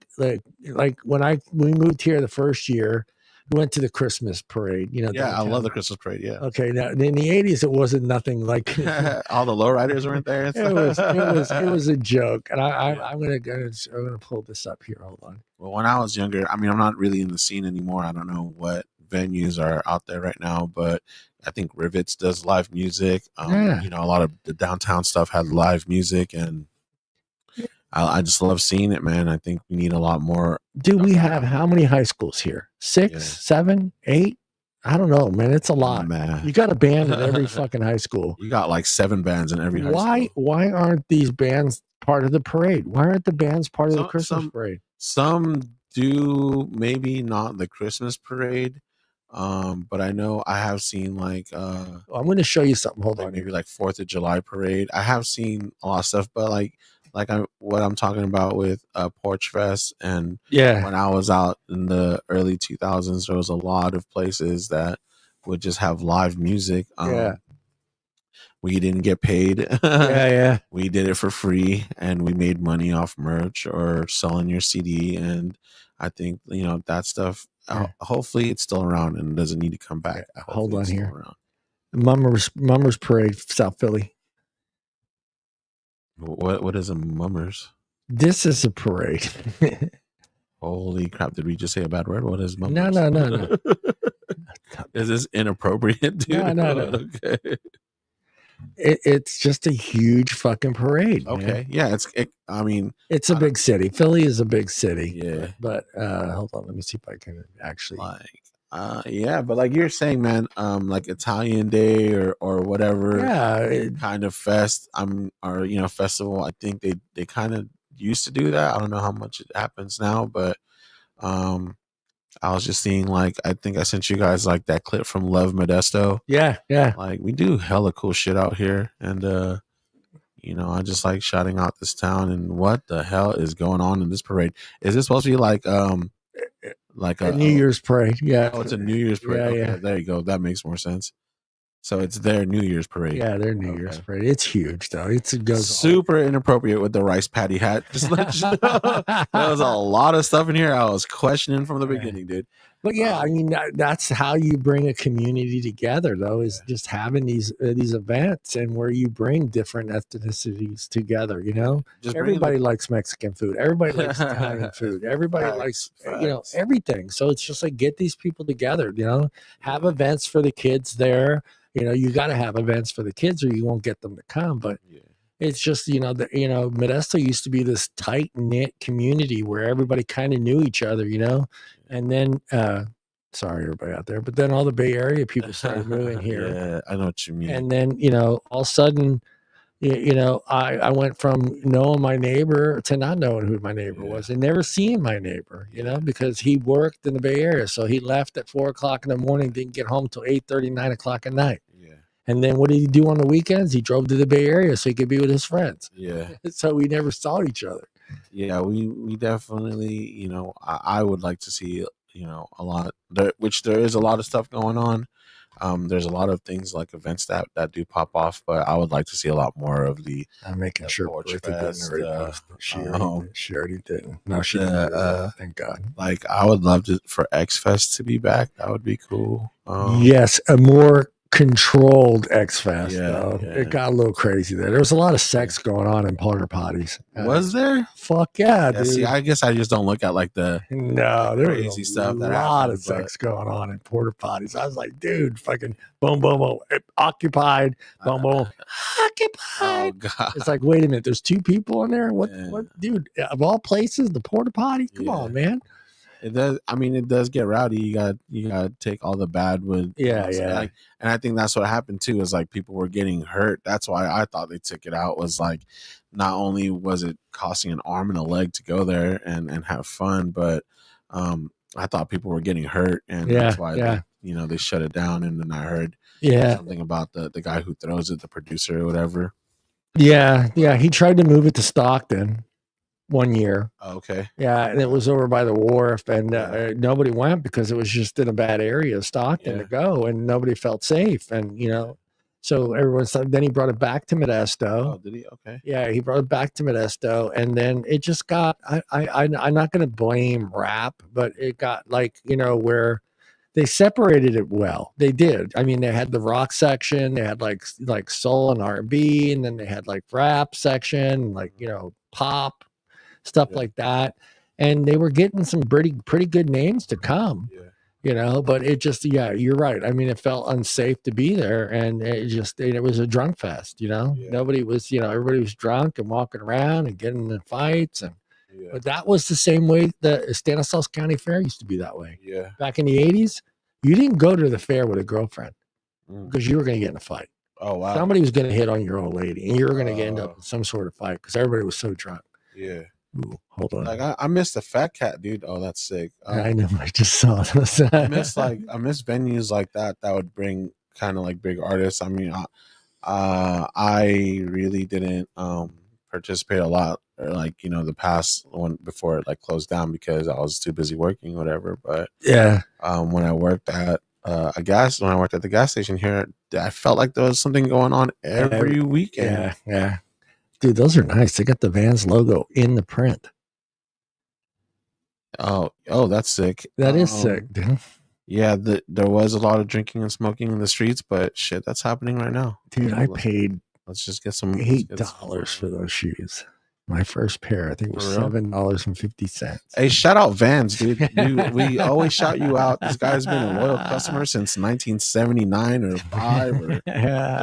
we moved here the first year, we went to the Christmas parade.
I love the Christmas parade. Yeah.
Okay. Now in the '80s, it wasn't nothing like
all the lowriders weren't there.
It was a joke. And I'm gonna pull this up here. Hold on.
Well, when I was younger, I mean, I'm not really in the scene anymore. I don't know what venues are out there right now, but I think Rivets does live music. A lot of the downtown stuff had live music, and I just love seeing it, man. I think we need a lot more.
Do we have how many high schools here? 6, 7, 8? I don't know, man. It's a lot. Man. You got a band in every fucking high school.
You got 7 bands in every high school.
Why aren't these bands part of the parade? Why aren't the bands part of the Christmas parade?
Some do, maybe not the Christmas parade. But I know I have seen I'm
going to show you something. Hold on.
Maybe 4th of July parade. I have seen a lot of stuff, but what I'm talking about with Porch Fest, and when I was out in the early 2000s, there was a lot of places that would just have live music. We didn't get paid. We did it for free, and we made money off merch or selling your CD. And I think that stuff. Hopefully it's still around and doesn't need to come back.
Hold on here. Mummers Parade, South Philly.
What is a Mummers?
This is a parade.
Holy crap! Did we just say a bad word? What is Mummers?
No.
Is this inappropriate, dude?
No. Okay. It's just a huge fucking parade.
Okay.
Man.
Yeah.
It's a big city. Philly is a big city.
Yeah.
But hold on. Let me see if I can actually.
But you're saying, man, Italian Day or whatever. Kind of fest. Festival. I think they kind of used to do that. I don't know how much it happens now, but I was just seeing I think I sent you guys that clip from Love Modesto.
Yeah.
We do hella cool shit out here, and I just like shouting out this town. And what the hell is going on in this parade? Is this supposed to be a
New Year's parade? Yeah.
Oh, it's a New Year's parade.
Yeah.
There you go. That makes more sense. So it's their New Year's parade.
Yeah, their New Year's parade. It's huge, though. It goes
super inappropriate with the rice patty hat. Just let you know. There was a lot of stuff in here I was questioning from the beginning, dude.
But that's how you bring a community together, though, is just having these events and where you bring different ethnicities together. Everybody likes Mexican food. Everybody likes Italian food. Everybody likes everything. So it's just get these people together. Have events for the kids there. You got to have events for the kids, or you won't get them to come. But it's just Modesto used to be this tight knit community where everybody kind of knew each other. And then, sorry, everybody out there, but then all the Bay Area people started moving here.
Yeah, I know what you mean.
And then, all of a sudden, I went from knowing my neighbor to not knowing who my neighbor was and never seeing my neighbor, because he worked in the Bay Area. So he left at 4:00 in the morning, didn't get home till 8:30, 9:00 at night. Yeah. And then what did he do on the weekends? He drove to the Bay Area so he could be with his friends.
Yeah.
So we never saw each other.
Yeah, we definitely, I would like to see, a lot, which there is a lot of stuff going on. There's a lot of things like events that do pop off, but I would like to see a lot more of the.
I'm making sure
Porch
Bertha didn't
Fest,
already post it. She already didn't. No, she didn't. Thank God.
Like I would love to for X Fest to be back. That would be cool.
Yes, a more controlled X Fest.
Yeah,
though.
yeah.
It got a little crazy there. There was a lot of sex going on in porta potties.
Was there?
Fuck yeah, dude.
See, I guess I just don't look at like the
there
crazy
was a
stuff. That
lot
happened,
of sex going on in porta potties. I was like, dude, fucking boom, boom, boom, occupied, boom, boom, occupied.
Oh God!
It's like, wait a minute, there's two people in there. What, dude? Of all places, the porta potty. Come on, man.
It does. I mean, it does get rowdy. You got to take all the bad with.
Yeah.
Like, and I think that's what happened too. Is like people were getting hurt. That's why I thought they took it out. Was like, not only was it costing an arm and a leg to go there and have fun, but I thought people were getting hurt, and that's why they shut it down. And then I heard something about the guy who throws it, the producer or whatever.
Yeah. He tried to move it to Stockton 1 year.
Oh, okay.
Yeah, and it was over by the wharf, and nobody went because it was just in a bad area of Stockton to go, and nobody felt safe, and so everyone said. Then he brought it back to Modesto.
Oh, did he? Okay.
Yeah, he brought it back to Modesto, and then it just got. I'm not going to blame rap, but it got like where they separated it well. They did. I mean, they had the rock section, they had like soul and R&B, and then they had like rap section, like pop. Stuff like that, and they were getting some pretty good names to come, but it just you're right. I mean, it felt unsafe to be there, and it was a drunk fest. Nobody was everybody was drunk and walking around and getting in fights, and but that was the same way the Stanislaus County Fair used to be that way. Back in the 80s, you didn't go to the fair with a girlfriend because you were going to get in a fight.
Oh wow!
Somebody was going to hit on your old lady, and you were going to end up in some sort of fight because everybody was so drunk.
Yeah.
Ooh, hold on.
Like I missed the Fat Cat, dude. Oh, that's sick.
I know. I just saw this.
I miss venues like that would bring kind of like big artists. I mean, I really didn't participate a lot, or like the past one before it like closed down because I was too busy working, whatever. But when I worked at the gas station here, I felt like there was something going on every weekend.
Yeah. Dude, those are nice. They got the Vans logo in the print.
Oh, that's sick.
That is sick, dude.
Yeah, there was a lot of drinking and smoking in the streets, but shit, that's happening right now.
Dude, I paid
let's just get some
$8 for those shoes. My first pair, I think it was $7.50.
Hey, shout out Vans, dude. We always shout you out. This guy's been a loyal customer since 1979 or 5 or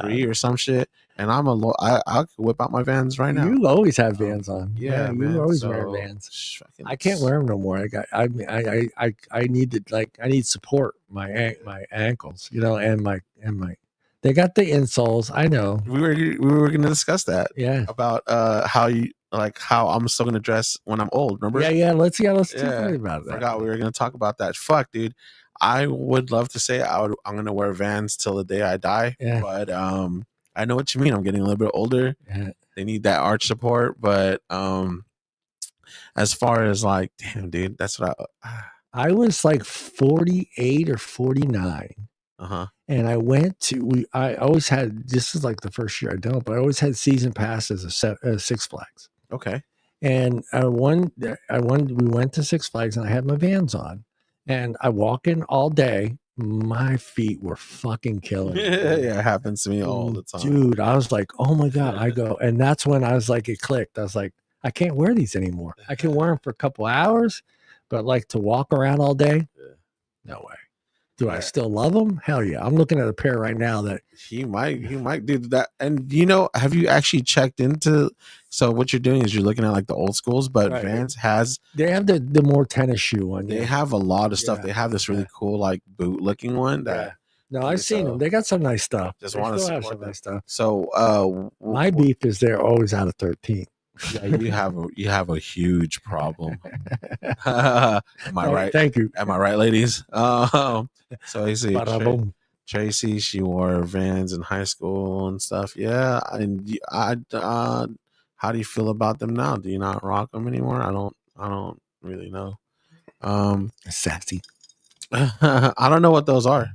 3 or some shit. And I could whip out my Vans right now.
You always have Vans on.
Yeah,
you always wear Vans. I can't wear them no more. I need support my ankles, and my. They got the insoles. I know.
We were going to discuss that.
Yeah.
About how I'm still going to dress when I'm old. Remember?
Yeah. Let's talk about that.
I forgot we were going to talk about that. Fuck, dude. I would love to say I'm going to wear Vans till the day I die.
Yeah.
But I know what you mean. I'm getting a little bit older.
Yeah.
They need that arch support. But as far as like, damn, dude, that's what
I was like 48 or 49. And I went to I always had, this is like the first year I don't, but I always had season passes of Six Flags.
Okay.
And we went to Six Flags and I had my Vans on and I walk in all day. My feet were fucking killing me.
Yeah, it happens to me all the time.
Dude, I was like, oh my God, and that's when I was like, it clicked. I was like, I can't wear these anymore. I can wear them for a couple hours, but like to walk around all day, no way. Do I still love them? Hell yeah. I'm looking at a pair right now that
he might do that. And have you actually checked into, so what you're doing is you're looking at like the old schools, but Vans
they have the more tennis shoe one.
They have a lot of stuff. They have this really cool like boot looking one that
no, I've seen them. They got some nice stuff.
Just want to support
some nice stuff.
So
my beef is they're always out of 13.
Yeah, you have a huge problem. Am I right?
Thank you.
Am I right, ladies? So you see, Tracy, she wore Vans in high school and stuff. Yeah, and how do you feel about them now? Do you not rock them anymore? I don't really know.
Sassy.
I don't know what those are.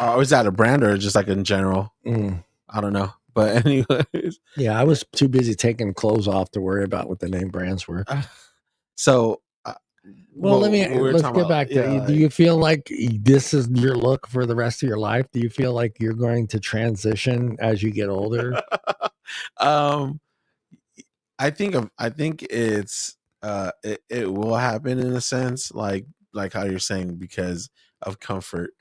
Or is that a brand or just like in general? I don't know. But anyways.
Yeah, I was too busy taking clothes off to worry about what the name brands were.
So,
well, let's get back to, do you feel like this is your look for the rest of your life? Do you feel like you're going to transition as you get older?
I think it's it will happen in a sense, like how you're saying, because of comfort.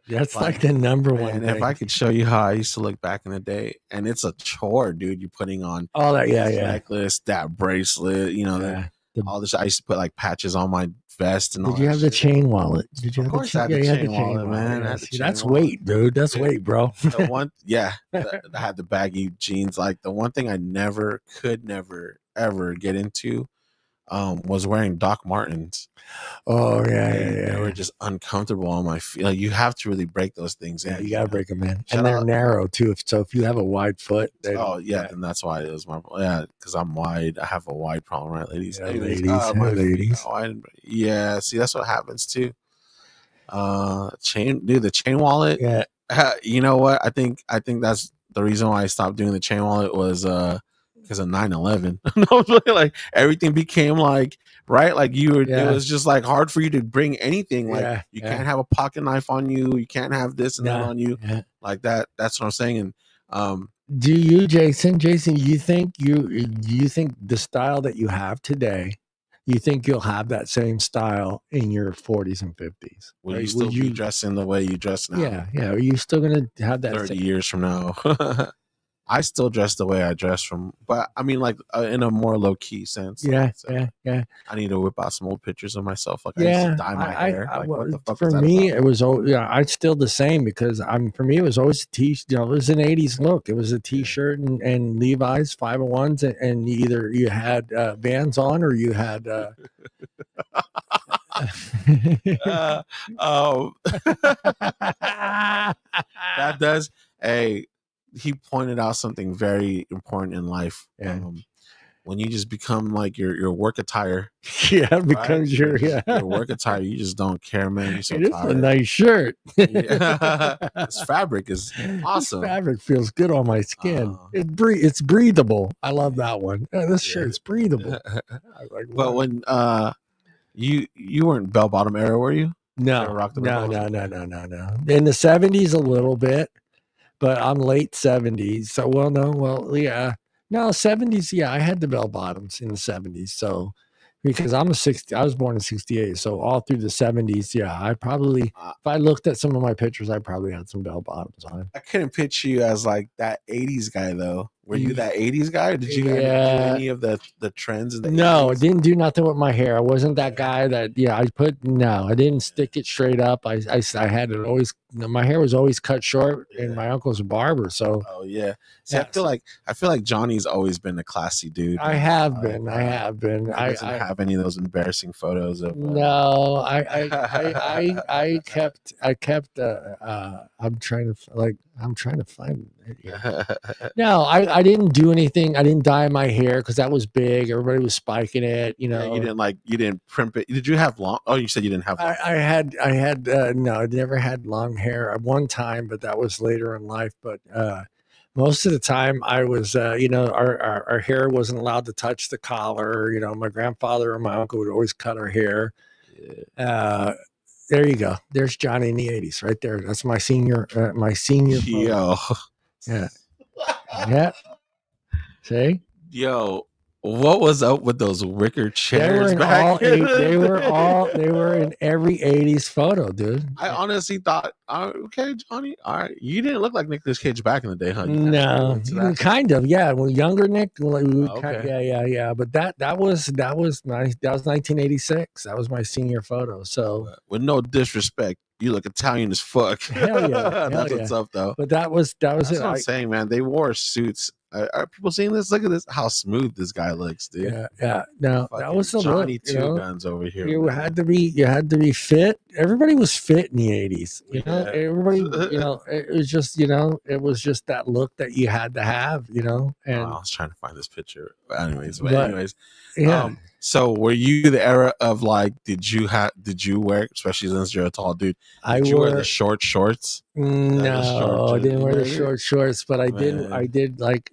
That's like the number one thing.
If I could show you how I used to look back in the day, and it's a chore, dude. You're putting on
all that,
necklace, that bracelet, all this. I used to put like patches on my vest and all that.
Did you have the chain wallet? Did you
Of
have
course
the chain?
I had
Yeah,
the chain wallet, man.
That's weight, dude. That's weight, bro.
The one, I had the baggy jeans. Like the one thing I could never ever get into was wearing Doc Martens.
Oh yeah,
They were just uncomfortable on my feet. Like you have to really break those things in.
You gotta break them in, and they're narrow too. So if you have a wide foot,
then that's why it was my because I'm wide. I have a wide problem, right, ladies?
Yeah, ladies.
Yeah, see, that's what happens too. The chain wallet.
Yeah.
You know what? I think that's the reason why I stopped doing the chain wallet was because of 9/11. Like everything became like like it was just like hard for you to bring anything. Like you can't have a pocket knife on you, you can't have this and that on you. Like that's what I'm saying. And
do you, Jason, you think the style that you have today, you think you'll have that same style in your 40s and 50s?
Will you still be dressing the way you dress now?
Yeah. Are you still going to have that
30 years from now? I still dress the way I dress but I mean, like in a more low key sense.
Yeah.
I need to whip out some old pictures of myself. Like I used to dye my hair.
What the fuck? For me, it was I still the same because for me it was always a it was an 80s look. It was a t-shirt and Levi's 501s and either you had Vans on or you had
that does he pointed out something very important in life. When you just become like your work attire.
Yeah, it becomes your
work attire. You just don't care, man. You're so
tired. It's a nice shirt.
This fabric is awesome.
This fabric feels good on my skin. It's breathable. I love that one. This shirt's breathable.
But when you weren't bell bottom era, were you?
No. In the 70s a little bit, but I'm late 70s. So no, 70s. Yeah, I had the bell bottoms in the 70s. So because I was born in 68. So all through the 70s, yeah, I probably, if I looked at some of my pictures, I probably had some bell bottoms on.
I couldn't picture you as like that 80s guy though. Were you that 80s guy? Or did you do any of the trends in the 80s?
I didn't do nothing with my hair. I wasn't that guy that, I didn't stick it straight up. I had it always, my hair was always cut short and my uncle's a barber. So,
See, I feel like Johnny's always been a classy dude.
I have been.
He doesn't have any of those embarrassing photos of.
No, I kept. I'm trying to find it here. No, I didn't do anything. I didn't dye my hair because that was big. Everybody was spiking it. You
didn't primp it. Did you have long? Oh, you said you didn't have.
I had no, I never had long hair at one time, but that was later in life. But most of the time I was, our hair wasn't allowed to touch the collar. My grandfather or my uncle would always cut our hair. There you go. There's Johnny in the 80s right there. That's my senior
Yo.
Yeah. Yeah. See?
Yo, what was up with those wicker chairs
they were in every 80s photo, dude.
I honestly thought, okay, Johnny, all right. You didn't look like Nicolas Cage back in the day, huh?
No, kind of, yeah. Well, younger Nick, yeah. But that was 1986. That was my senior photo. So
with no disrespect, you look Italian as fuck.
Hell yeah.
That's what's up, though.
But that was
That's
it.
what I'm saying, man. They wore suits. Are people seeing this? Look at this, how smooth this guy looks, dude.
Yeah. No, that was the
Johnny Two Guns over here.
You had to be fit. Everybody was fit in the 80s. Everybody. It was just it was just that look that you had to have. And
I was trying to find this picture. Anyways,
yeah.
So were you the era of like, did you wear, especially since you're a tall dude, did you wear the short shorts?
No, I didn't wear the short shorts, but I did like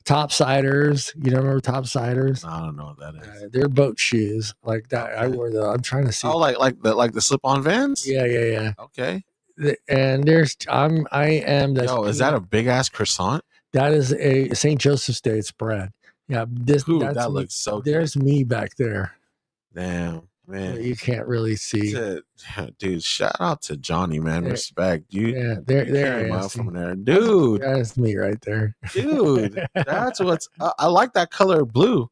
topsiders. You don't remember topsiders?
I don't know what that is.
They're boat shoes like that. Okay. I wore the. I'm trying to see.
Oh, like the slip-on Vans.
Yeah.
Okay.
And I am.
Yo, is that a big ass croissant?
That is a St. Joseph's Day. It's bread. Yeah,
that looks so.
There's me back there.
Damn. Man,
you can't really see,
dude. Shout out to Johnny, man. Respect, dude.
Yeah, there
I am from there, dude.
That's me right there,
dude. That's what's. I like that color blue.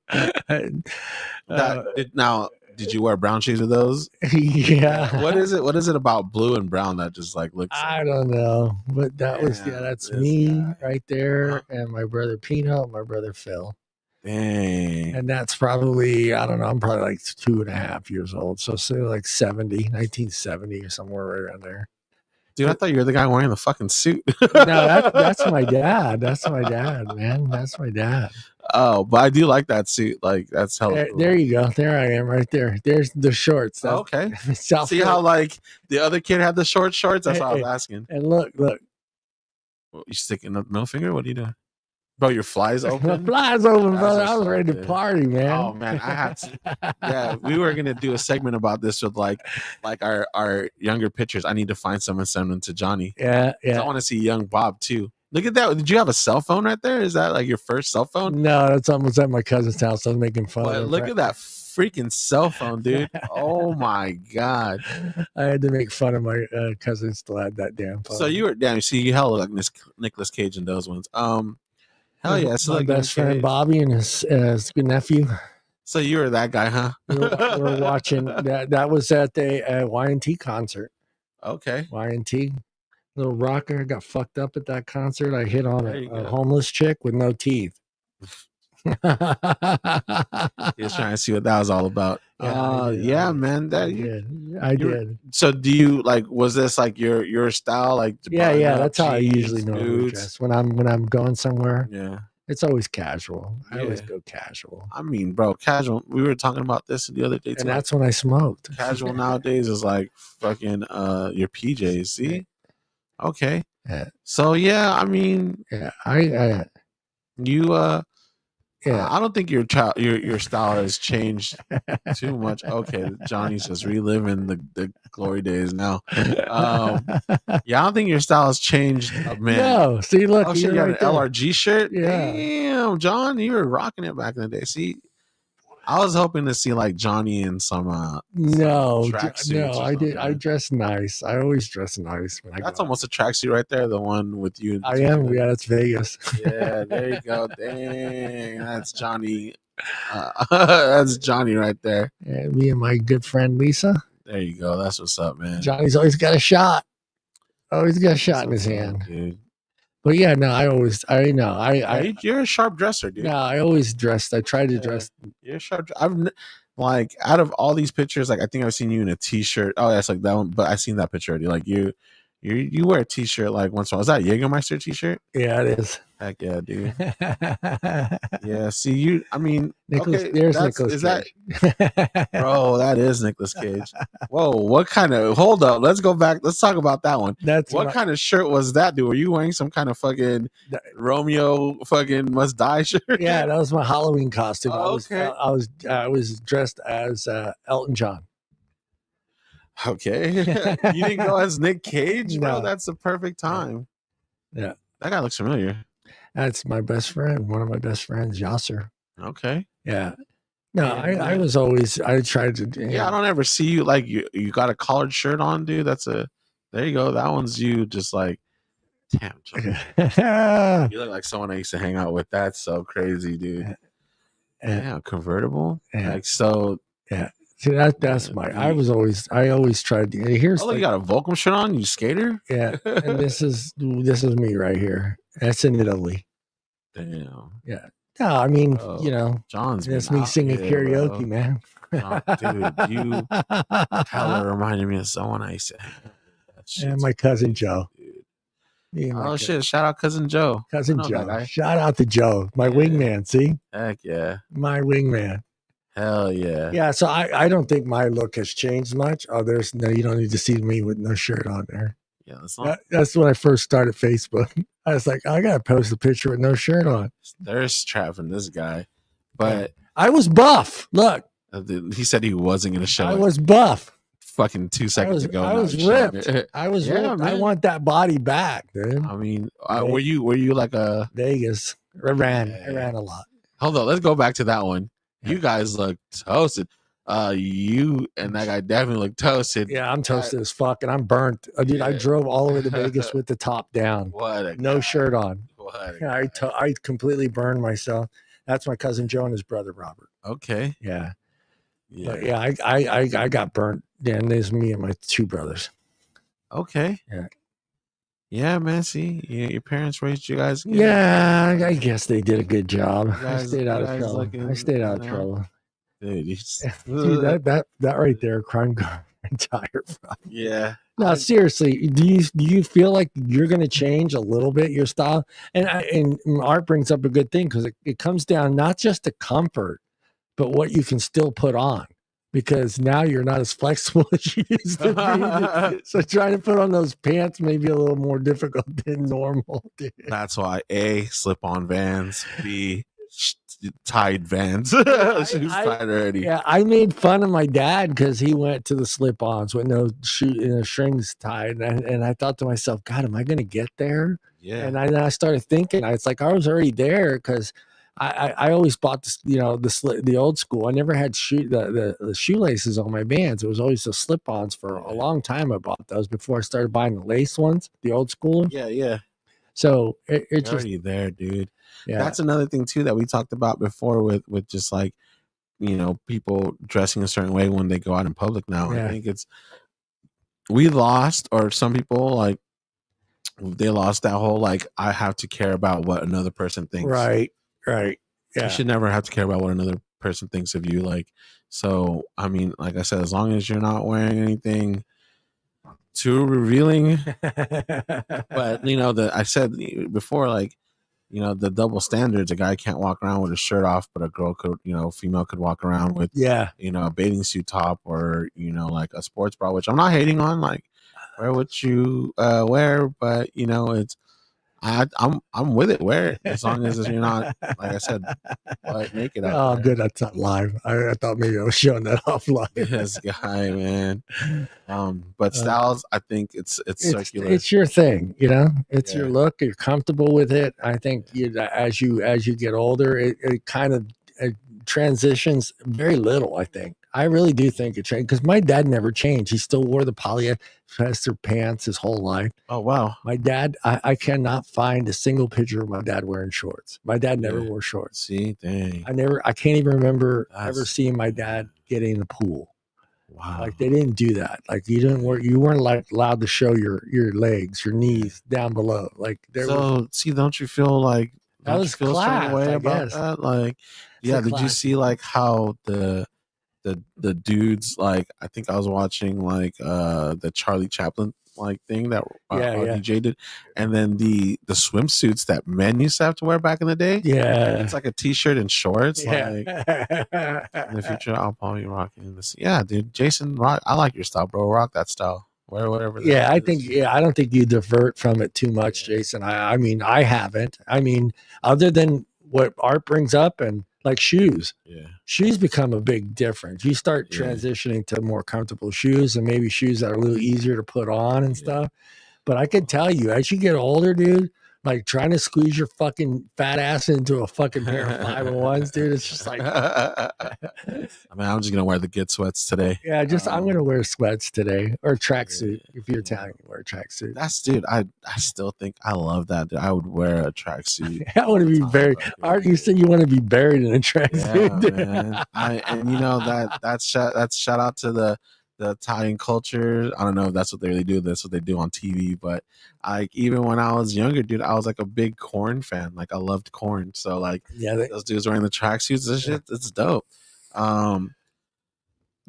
Now, did you wear brown shoes with those?
Yeah.
What is it? What is it about blue and brown that just like looks?
I don't know, but that's me right there, and my brother Pino, my brother Phil.
Dang.
And that's probably, I don't know, I'm probably like 2.5 years old. So say like 1970 or somewhere right around there.
Dude, I thought you were the guy wearing the fucking suit.
No, that's my dad. That's my dad, man. That's my dad.
Oh, but I do like that suit. Like, that's hella cool.
There you go. There I am right there. There's the shorts.
Okay. See how like the other kid had the short shorts? That's what I was asking.
And look.
You sticking up middle finger? What are you doing? Bro, your fly's open.
My fly's open, brother. I was ready to party, man.
Oh man, I had to. Yeah, we were gonna do a segment about this with like our younger pictures. I need to find some and send them to Johnny.
Yeah.
I want to see young Bob too. Look at that. Did you have a cell phone right there? Is that like your first cell phone?
No, that's almost at my cousin's house. I was making fun of him.
Look at that freaking cell phone, dude. Oh my god.
I had to make fun of my cousin. Still had that damn phone.
So you were damn. You see, you hella like Nicolas Cage in those ones. Hell yeah!
So my best friend Bobby and his nephew.
So you were that guy, huh?
we were watching that. That was at the Y&T concert.
Okay.
Y&T, little rocker. Got fucked up at that concert. I hit on a homeless chick with no teeth.
He was trying to see what that was all about. Yeah, man.
I did.
So do you like? Was this like your style? Like
yeah. That's how I usually normally dress when I'm going somewhere.
Yeah,
it's always casual. I always go casual.
I mean, bro, casual. We were talking about this the other day,
and that's when I smoked.
Casual nowadays is like fucking your PJs. See, okay.
Yeah.
So yeah, I mean,
yeah,
yeah, I don't think your style has changed too much. Okay, Johnny's just reliving the glory days now. Yeah, I don't think your style has changed, man.
No, see, look,
oh shit, you got an LRG shirt.
Yeah,
damn, John, you were rocking it back in the day. See, I was hoping to see like Johnny in some tracksuits.
I did. I dress nice. I always dress nice.
That's almost a tracksuit right there. The one with you.
I am. Yeah, that's Vegas.
Yeah, there you go. Dang, that's Johnny. That's Johnny right there.
Yeah, me and my good friend Lisa.
There you go. That's what's up, man.
Johnny's always got a shot. Always got a shot in his hand,
dude.
But yeah, no,
you're a sharp dresser, dude.
No, I always dressed. I try to dress.
You're sharp. I've like out of all these pictures, like I think I've seen you in a t-shirt. Oh, that's like that one, but I've seen that picture already. Like you wear a t-shirt like once in a while. Is that Jägermeister t-shirt?
Yeah, it is.
Heck yeah, dude. Yeah, see you. I mean,
Nicholas, okay, there's Nicholas Cage.
Bro, that is Nicholas Cage. Whoa, what kind of? Hold up, let's go back. Let's talk about that one. What kind of shirt was that, dude? Were you wearing some kind of fucking Romeo fucking Must Die shirt?
Yeah, that was my Halloween costume.
Oh, okay.
I was dressed as Elton John.
Okay, you didn't go as Nick Cage, bro.
No.
That's the perfect time.
Yeah,
that guy looks familiar.
That's my best friend. One of my best friends, Yasser.
Okay.
Yeah. No, I was always. I tried to.
Yeah, I don't ever see you like you got a collared shirt on, dude. There you go. That one's you. Just like, damn, you look like someone I used to hang out with. That's so crazy, dude. Yeah, convertible.
Yeah.
Like so.
Yeah. See that's my. I always tried to. Here's.
Oh, you got a Volcom shirt on. You skater.
Yeah, and this is me right here. That's in Italy.
Damn.
Yeah. No, I mean,
John's.
That's me singing karaoke,
bro.
Man.
Dude, you hella reminded me of someone I used to.
And my cousin Joe.
Dude. Oh shit! Shout out cousin Joe.
Cousin Joe. Shout out to Joe, my wingman. See?
Heck yeah,
my wingman.
Hell yeah.
Yeah. So I don't think my look has changed much. Oh, there's no. You don't need to see me with no shirt on there.
Yeah,
that's when I first started Facebook. I was like, I gotta post a picture with no shirt on.
Thirst trap from this guy, but
I was buff. Look,
he said he wasn't gonna show.
I was buff.
Fucking 2 seconds ago.
I was ripped. I was ripped. Man. I want that body back, dude.
I mean, were you like a
Vegas? I ran a lot.
Hold on, let's go back to that one. You guys look toasted. You and that guy definitely look toasted.
Yeah, I'm toasted as fuck, and I'm burnt. Dude, I drove all the way to Vegas with the top down. No shirt on. I completely burned myself. That's my cousin Joe and his brother Robert.
Okay.
Yeah. But yeah, I got burnt. Yeah, and there's me and my two brothers.
Okay.
Yeah.
Yeah, man. See, your parents raised you guys.
Yeah, I guess they did a good job. I stayed out of trouble. I stayed out of trouble.
Dude,
dude, that right there, crime car entire.
Yeah.
No, seriously, do you feel like you're going to change a little bit your style? And Art brings up a good thing because it comes down not just to comfort, but what you can still put on. Because now you're not as flexible as you used to be. So trying to put on those pants may be a little more difficult than normal. Dude.
That's why A, slip-on Vans, B, tied Vans. Shoes tied already.
Yeah, I made fun of my dad because he went to the slip-ons with no strings tied, and I thought to myself, God, am I going to get there?
Yeah.
And I started thinking, it's like I was already there because I always bought this, the old school. I never had the shoelaces on my Vans. It was always the slip-ons for a long time. I bought those before I started buying the lace ones, the old school.
Yeah.
So it's
already there, dude.
Yeah.
That's another thing too that we talked about before with just like, people dressing a certain way when they go out in public now.
Yeah.
I think we lost, or some people like they lost that whole like I have to care about what another person thinks.
Right. Yeah.
You should never have to care about what another person thinks of you. Like, so I mean, like I said, as long as you're not wearing anything too revealing, but I said before, like, the double standards, a guy can't walk around with his shirt off, but a girl could, female could walk around with, a bathing suit top or, like a sports bra, which I'm not hating on, like wear what you wear, but it's, I'm with it. Wear it as long as you're not, like I said, naked.
Oh, good. That's not live. I thought maybe I was showing that off live.
This guy, man. But styles, I think it's circular.
It's your thing, It's your look. You're comfortable with it. I think as you get older, it kind of transitions very little. I think. I really do think it changed because my dad never changed. He still wore the polyester pants his whole life.
Oh, wow.
My dad, I cannot find a single picture of my dad wearing shorts. My dad never wore shorts.
See, dang.
I can't even remember ever seeing my dad get in a pool.
Wow.
Like they didn't do that. Like you weren't like allowed to show your legs, your knees down below. Like
don't you feel like
that was class,
way about that? Like, did you see like how the dudes, like I think I was watching like the Charlie Chaplin like thing that DJ did, and then the swimsuits that men used to have to wear back in the day.
Yeah,
it's like a t-shirt and shorts. Like in the future, I'll probably be rocking this. Yeah, dude, Jason, rock. I like your style, bro. Rock that style. Wear whatever.
I think. Yeah, I don't think you divert from it too much, Jason. I mean, I haven't. I mean, other than what Art brings up and. Like shoes.
Yeah.
Shoes become a big difference. You start transitioning to more comfortable shoes and maybe shoes that are a little easier to put on and stuff. But I can tell you, as you get older, dude, like trying to squeeze your fucking fat ass into a fucking pair of 501s, dude, it's just like
I mean, I'm just gonna wear the good sweats today.
Yeah, I'm gonna wear sweats today or tracksuit. If you're Italian, wear a tracksuit.
Dude, I still think I love that. Dude. I would wear a tracksuit.
I want to be buried. Art, you said you want to be buried in a tracksuit.
Yeah, man. That's shout out to the Italian culture. I don't know if that's what they really do. That's what they do on TV. But like even when I was younger, dude, I was like a big Corn fan. Like I loved Corn. So like those dudes wearing the tracksuits and shit, it's dope.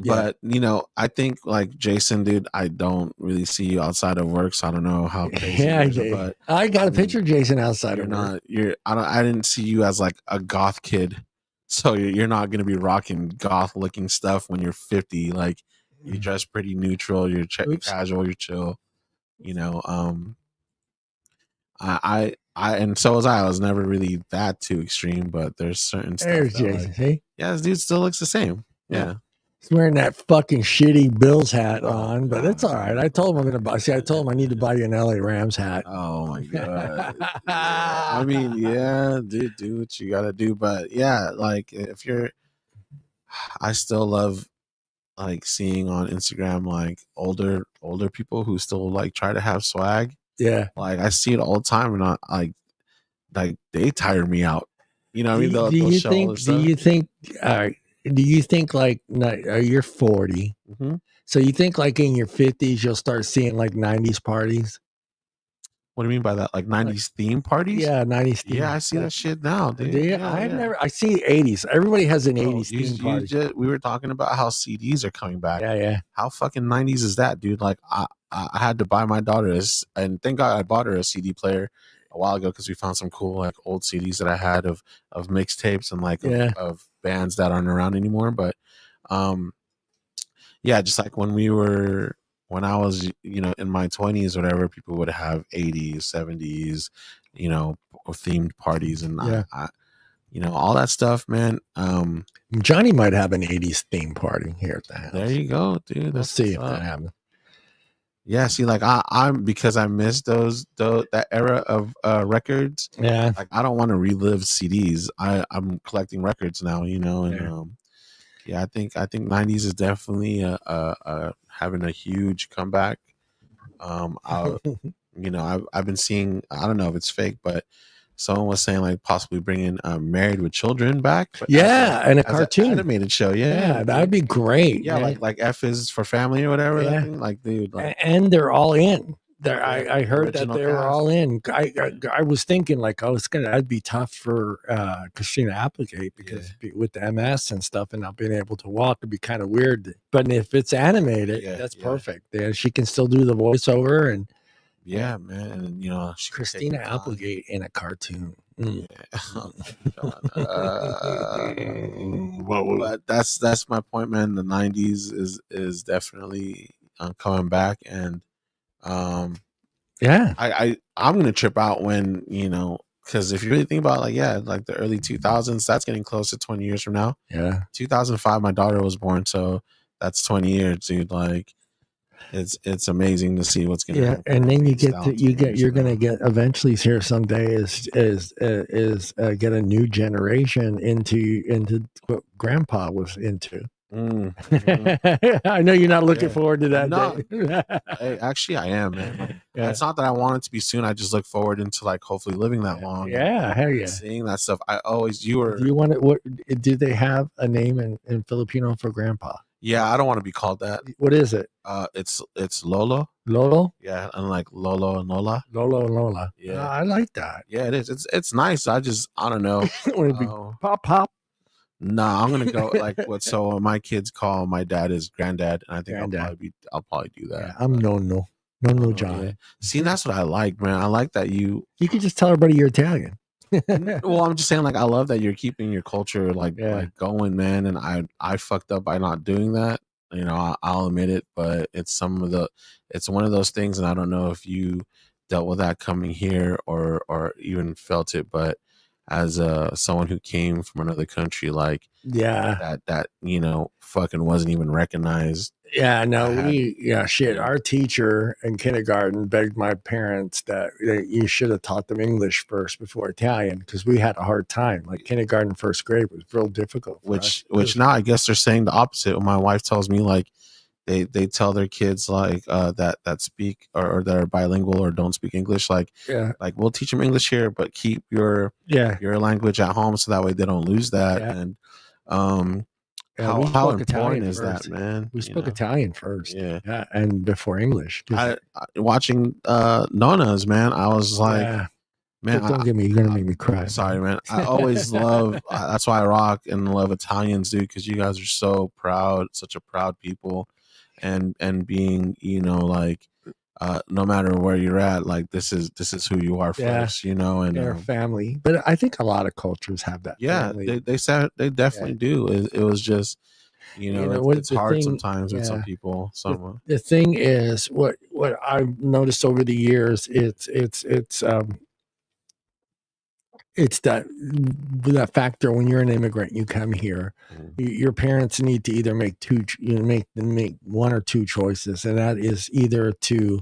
But you know, I think like Jason, dude, I don't really see you outside of work, so I don't know how crazy
but I got a picture of Jason outside of work.
I didn't see you as like a goth kid, so you're not gonna be rocking goth looking stuff when you're 50. Like you dress pretty neutral, you're casual, you're chill. You know, I and so was I. I was never really that too extreme, but there's certain stuff that
Jason,
like,
see?
Yeah, this dude still looks the same. Yeah.
He's wearing that fucking shitty Bills hat on, but it's all right. I told him I'm gonna buy. See, I told him I need to buy you an LA Rams hat.
Oh my god. Yeah. I mean, yeah, dude, do what you gotta do. But yeah, like if you're, I still love like seeing on Instagram like older people who still like try to have swag.
Yeah.
Like I see it all the time, and I like they tire me out. You know what I mean?
Do you think? Do you think like you're 40?
Mm-hmm.
So you think like in your 50s you'll start seeing like 90s parties?
What do you mean by that? Like 90s theme parties?
Yeah, 90s theme.
Yeah, I see that shit now, dude.
Do you?
Yeah,
I see 80s. Everybody has an 80s theme party.
We were talking about how CDs are coming back.
Yeah.
How fucking 90s is that, dude? Like I had to buy my daughter and thank God I bought her a CD player a while ago because we found some cool like old CDs that I had of mixtapes and like of bands that aren't around anymore. But yeah, just like when I was, you know, in my 20s, whatever, people would have 80s, 70s, you know, themed parties, and I you know, all that stuff, man.
Johnny might have an 80s theme party here at the house.
There you go, dude.
Let's see if that happens.
Yeah, see, like I'm because I missed that era of records.
Yeah,
like I don't want to relive CDs. I'm collecting records now, you know, and yeah, I think 90s is definitely having a huge comeback. You know, I've been seeing, I don't know if it's fake, but someone was saying like possibly bringing Married with Children back. But
and a cartoon
animated show. Yeah,
that'd be great.
Yeah, like F is for Family or whatever.
Yeah.
That thing. Like, dude, like,
and they're all in. I heard that they were all in. I was thinking like, that'd be tough for Christina Applegate because with the MS and stuff and not being able to walk, it'd be kind of weird. But if it's animated, that's perfect. Yeah, she can still do the voiceover and
man, and you know,
Christina Applegate in a cartoon.
But that's my point, man. The 90s is definitely coming back, and I'm gonna trip out when, you know, because if you really think about it, like the early 2000s, that's getting close to 20 years from now. 2005 my daughter was born, so that's 20 years, dude. Like it's amazing to see what's gonna happen.
And then you're gonna get eventually here someday is get a new generation into what grandpa was into. I know you're not looking forward to that day.
Actually, I am, man. It's not that I want it to be soon. I just look forward into like hopefully living that long.
Hell yeah.
Seeing that stuff. Do
you want it? What do they have a name in Filipino for grandpa?
Yeah, I don't want to be called that.
What is it?
It's Lolo.
Lolo?
Yeah, unlike Lolo and Lola.
Lolo and Lola.
Yeah,
I like that.
Yeah, it is. It's nice. I don't know.
Pop.
Nah, I'm gonna go like what. So my kids call my dad is granddad, and I think I'll probably do that.
Yeah, I'm no John.
Yeah. See, that's what I like, man. I like that you
can just tell everybody you're Italian.
Well, I'm just saying, like, I love that you're keeping your culture like going, man. And I fucked up by not doing that. You know, I'll admit it, but it's one of those things, and I don't know if you dealt with that coming here or even felt it, but as someone who came from another country, like that you know fucking wasn't even recognized. Our teacher in kindergarten begged my parents that you should have taught them English first before Italian because we had a hard time. Like kindergarten, first grade was real difficult. Which now I guess they're saying the opposite. When my wife tells me like they tell their kids like that speak or that are bilingual or don't speak English, like we'll teach them English here, but keep your language at home so that way they don't lose that. And how important is that, man?
We spoke Italian first, and before English.
Watching Nona's, man, I was like, Man,
don't get me. You're gonna make me cry.
Sorry, man. I always love. That's why I rock and love Italians, dude. Because you guys are so proud, such a proud people, and being, like, no matter where you're at, like this is who you are first, and
our family. But I think a lot of cultures have that.
Yeah,
family.
they said they definitely do. It was just, it's hard sometimes with some people.
The thing is, what I've noticed over the years, it's that factor when you're an immigrant, you come here, your parents need to either make make one or two choices, and that is either to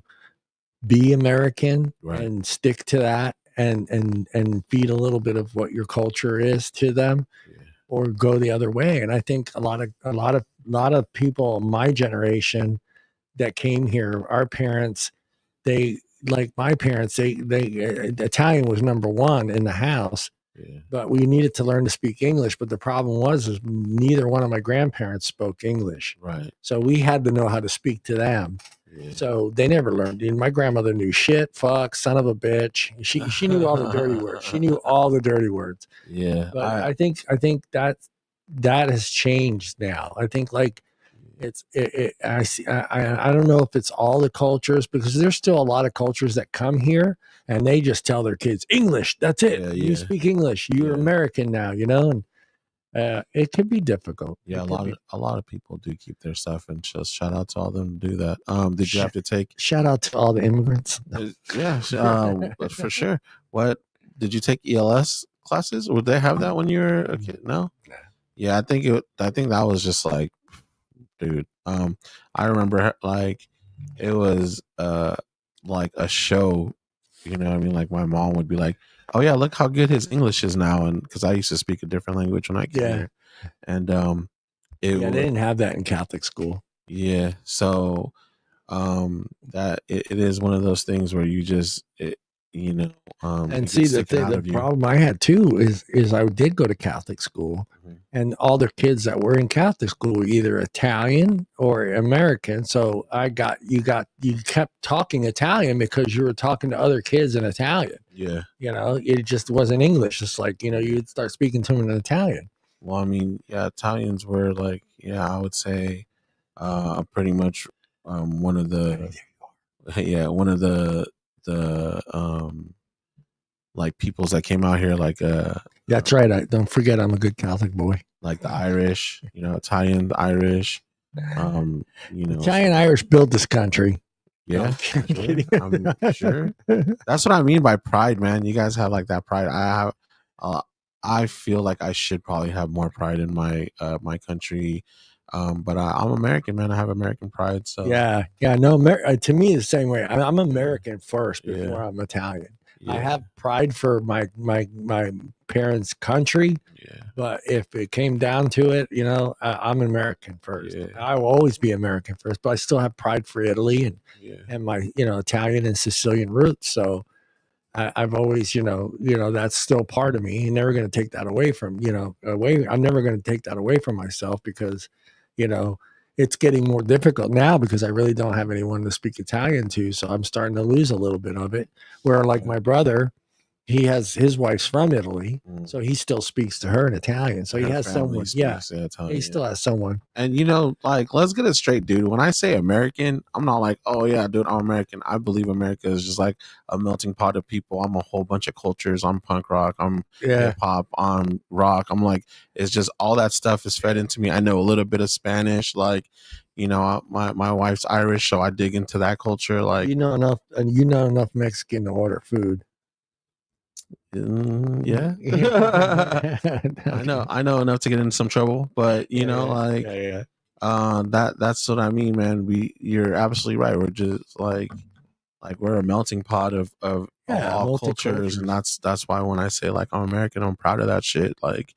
be American and stick to that and feed a little bit of what your culture is to them, or go the other way. And I think a lot of people my generation that came here, our parents, they, like my parents, they Italian was number one in the house, but we needed to learn to speak English. But the problem is neither one of my grandparents spoke English, so we had to know how to speak to them. So they never learned. And my grandmother knew shit, fuck, son of a bitch. She knew all the dirty words. She knew all the dirty words.
Yeah,
but I think that has changed now. I think like I see. I don't know if it's all the cultures, because there's still a lot of cultures that come here and they just tell their kids English. That's it. You speak English. You're American now. And it can be difficult.
Yeah, a lot of people do keep their stuff, and just shout out to all of them to do that. Did you have to take?
Shout out to all the immigrants.
Yeah, for sure. What did you take ELS classes? Would they have that when you were a kid? No. Yeah, I think that was just like, dude. I remember like it was like a show, you know what I mean? Like my mom would be like, "Oh yeah, look how good his English is now," and because I used to speak a different language when I came here, and
they didn't have that in Catholic school.
Yeah, so that it is one of those things where you just
and see the problem I had too is I did go to Catholic school, and all the kids that were in Catholic school were either Italian or American. So you kept talking Italian because you were talking to other kids in Italian.
Yeah,
it just wasn't English. It's like you'd start speaking to them in Italian.
Well, I mean, yeah, Italians were like, I would say, pretty much one of the like peoples that came out here, like
that's right. Don't forget, I'm a good Catholic boy.
Like the Irish, Italian, the Irish,
Italian, Irish built this country.
Yeah, I'm sure. That's what I mean by pride, man. You guys have like that pride. I feel like I should probably have more pride in my my country. But I'm American, man. I have American pride. So
yeah. No, to me, the same way. I'm American first before I'm Italian. I have pride for my parents' country, but if it came down to it, I'm American first. I will always be American first, but I still have pride for Italy and my Italian and Sicilian roots. So I've always, that's still part of me. You're never going to take that away from, I'm never going to take that away from myself, because, it's getting more difficult now because I really don't have anyone to speak Italian to. So I'm starting to lose a little bit of it. Where like my brother, his wife's from Italy, so he still speaks to her in Italian. So he has someone. He still has someone.
And like, let's get it straight, dude. When I say American, I'm not like, oh yeah, dude, I'm American. I believe America is just like a melting pot of people. I'm a whole bunch of cultures. I'm punk rock. I'm hip hop. I'm rock. I'm like, it's just all that stuff is fed into me. I know a little bit of Spanish, like. My wife's Irish, so I dig into that culture. Like
enough Mexican to order food.
Yeah. I know enough to get into some trouble, but that's what I mean, man. You're absolutely right. We're just like we're a melting pot of all cultures, and that's why when I say like I'm American, I'm proud of that shit. Like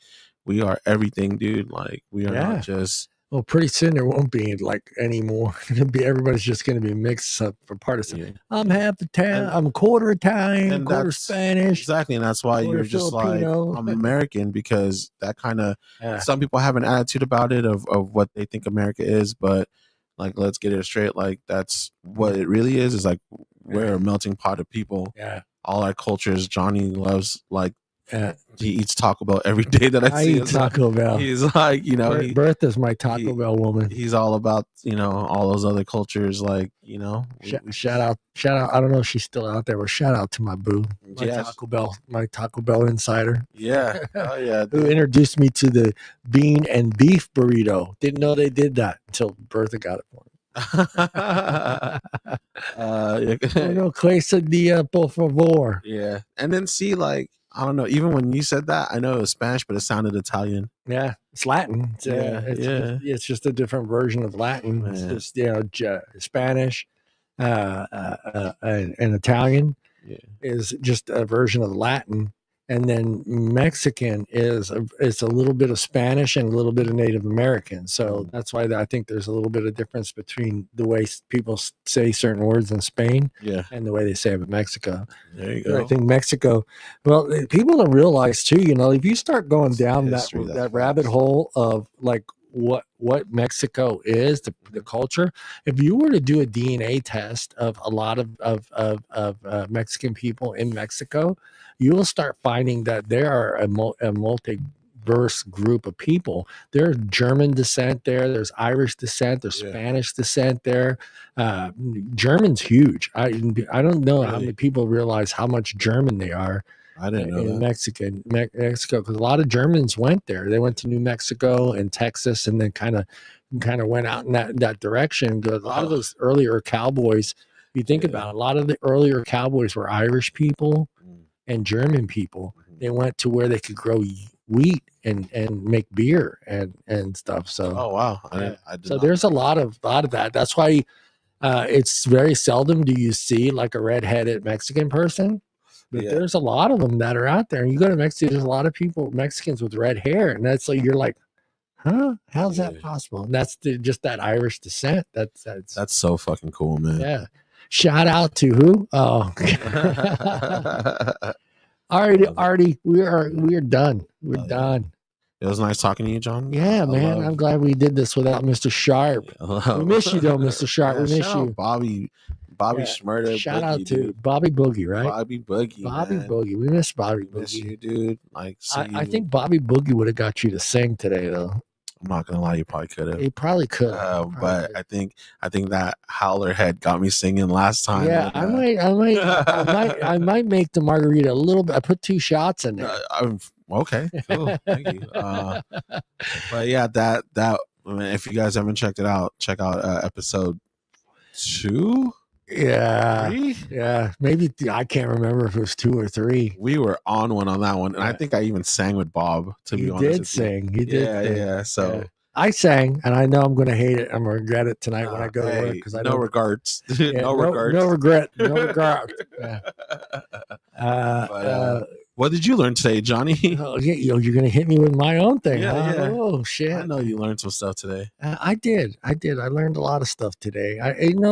we are everything, dude. Like we are not just.
Well, pretty soon there won't be like anymore. Everybody's just going to be mixed up for partisan. Yeah. I'm half Italian. I'm quarter Italian, quarter Spanish.
Exactly, and that's why you're just Filipino. Like I'm American, because that kind of some people have an attitude about it of what they think America is, but like let's get it straight. Like that's what it really is like we're a melting pot of people.
Yeah.
all our cultures. Johnny loves like he eats Taco Bell every day that I see.
Eat Taco Bell.
He's like, you know,
Bertha's my Taco Bell woman.
He's all about, you know, all those other cultures. Like, you know,
shout out. I don't know if she's still out there, but shout out to my boo, my Taco Bell insider.
Yeah, oh yeah,
who introduced me to the bean and beef burrito. Didn't know they did that until Bertha got it for me. Uno quesadilla, por favor.
Yeah, and then see, like, I don't know. Even when you said that, I know it was Spanish, but it sounded Italian.
Yeah, it's Latin. It's just a different version of Latin. Man. It's just, you know, Spanish and Italian is just a version of Latin. And then Mexican is a little bit of Spanish and a little bit of Native American. So that's why I think there's a little bit of difference between the way people say certain words in Spain and the way they say it in Mexico.
There you go.
I think Mexico, well, people don't realize too, you know, if you start going down that rabbit hole of like what Mexico is, the culture, if you were to do a DNA test of a lot of Mexican people in Mexico, you will start finding that there are a multi-verse group of people. There's German descent there. There's Irish descent. There's Spanish descent there. German's huge. I don't know how many people realize how much German they are.
I didn't know
in
that.
Mexico, because a lot of Germans went there. They went to New Mexico and Texas, and then kind of went out in that direction. A lot of those earlier cowboys, if you think about it, a lot of the earlier cowboys were Irish people and German people. They went to where they could grow wheat and make beer and stuff. So
wow,
so there's a lot of that. That's why it's very seldom do you see like a redheaded Mexican person. But there's a lot of them that are out there. And you go to Mexico, there's a lot of Mexicans with red hair, and that's like you're like, huh? How's that possible? And that's just that Irish descent. That's
so fucking cool, man.
Yeah. Shout out to who? Oh, Artie, we are done. We're done.
It was nice talking to you, John.
Yeah, man. I'm glad we did this without Mr. Sharp. We miss you, though, Mr. Sharp. We miss you,
Bobby Schmurder.
Shout out to Bobby Boogie, right?
Bobby Boogie.
Boogie. We miss Bobby Boogie.
Miss you, dude. Like,
I think Bobby Boogie would have got you to sing today, though.
I'm not gonna lie, you probably could have.
He probably could.
But I think that howler head got me singing last time.
Yeah, I might make the margarita a little bit. I put 2 shots in there.
Okay, cool. Thank you. But yeah, that I mean, if you guys haven't checked it out, check out episode 2.
Yeah, 3? Yeah, maybe I can't remember if it was 2 or 3.
We were on one on that one, and I think I even sang with Bob. To be honest,
did sing. He did.
Yeah. So
I sang, and I know I'm going to hate it. I'm going to regret it tonight when I go to work because I
no regards.
No regret. No regret. Yeah.
What did you learn today, Johnny?
Oh, yeah, you're going to hit me with my own thing.
Yeah.
Oh, shit.
I know you learned some stuff today.
I did. I learned a lot of stuff today.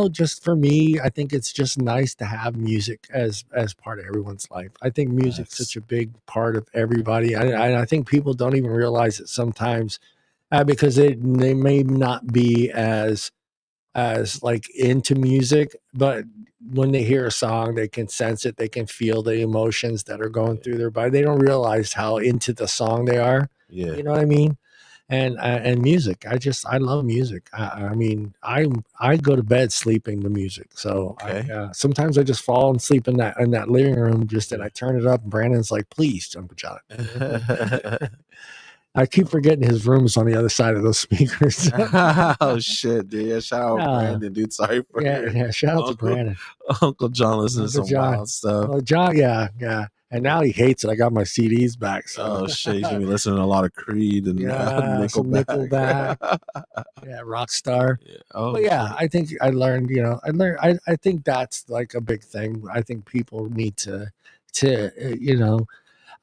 Just for me, I think it's just nice to have music as part of everyone's life. I think music's such a big part of everybody. I think people don't even realize it sometimes because they may not be as like into music, but when they hear a song, they can sense it. They can feel the emotions that are going through their body. They don't realize how into the song they are.
Yeah.
You know what I mean? And music. I love music. I mean, I go to bed sleeping to music. So sometimes I just fall and sleep in that living room and I turn it up and Brandon's like, please, Uncle John. I keep forgetting his room is on the other side of those speakers.
Oh shit, dude! Yeah, shout out Brandon, dude. Sorry for
shout out to Brandon.
Uncle John listens to some wild stuff.
Oh, John, yeah. And now he hates it. I got my CDs back. So.
Oh shit, he's gonna be listening to a lot of Creed and
Nickelback. Yeah, Rockstar. Yeah. Oh, but yeah, I think I learned. I think that's like a big thing. I think people need to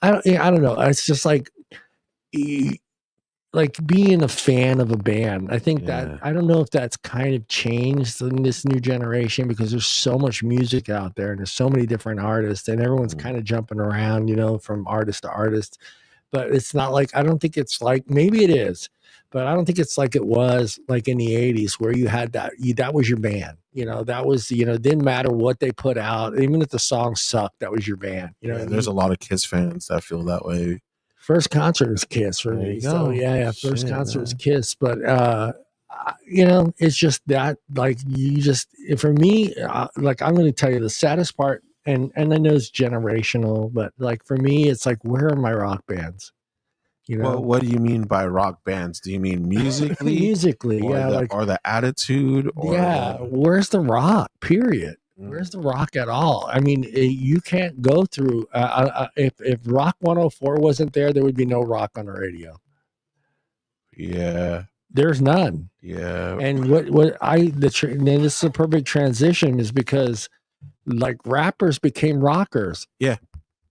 I don't know. It's just like being a fan of a band. I think that I don't know if that's kind of changed in this new generation because there's so much music out there and there's so many different artists and everyone's kind of jumping around, from artist to artist. But it's not like, I don't think it's like, maybe it is, but I don't think it's like it was like in the 80s where you had that was your band. That was, it didn't matter what they put out. Even if the song sucked, that was your band.
There's a lot of Kiss fans that feel that way.
First concert was Kiss for me. So yeah. First concert was Kiss. But, it's just that, like, for me, like, I'm going to tell you the saddest part, and I know it's generational, but like for me, it's like, where are my rock bands?
Well, what do you mean by rock bands? Do you mean musically?
Musically, yeah.
Or the attitude? Or
where's the rock, period? Where's the rock at all? I mean, you can't go through, if Rock 104 wasn't there, there would be no rock on the radio.
Yeah.
There's none.
Yeah.
And this is a perfect transition, is because like rappers became rockers.
Yeah.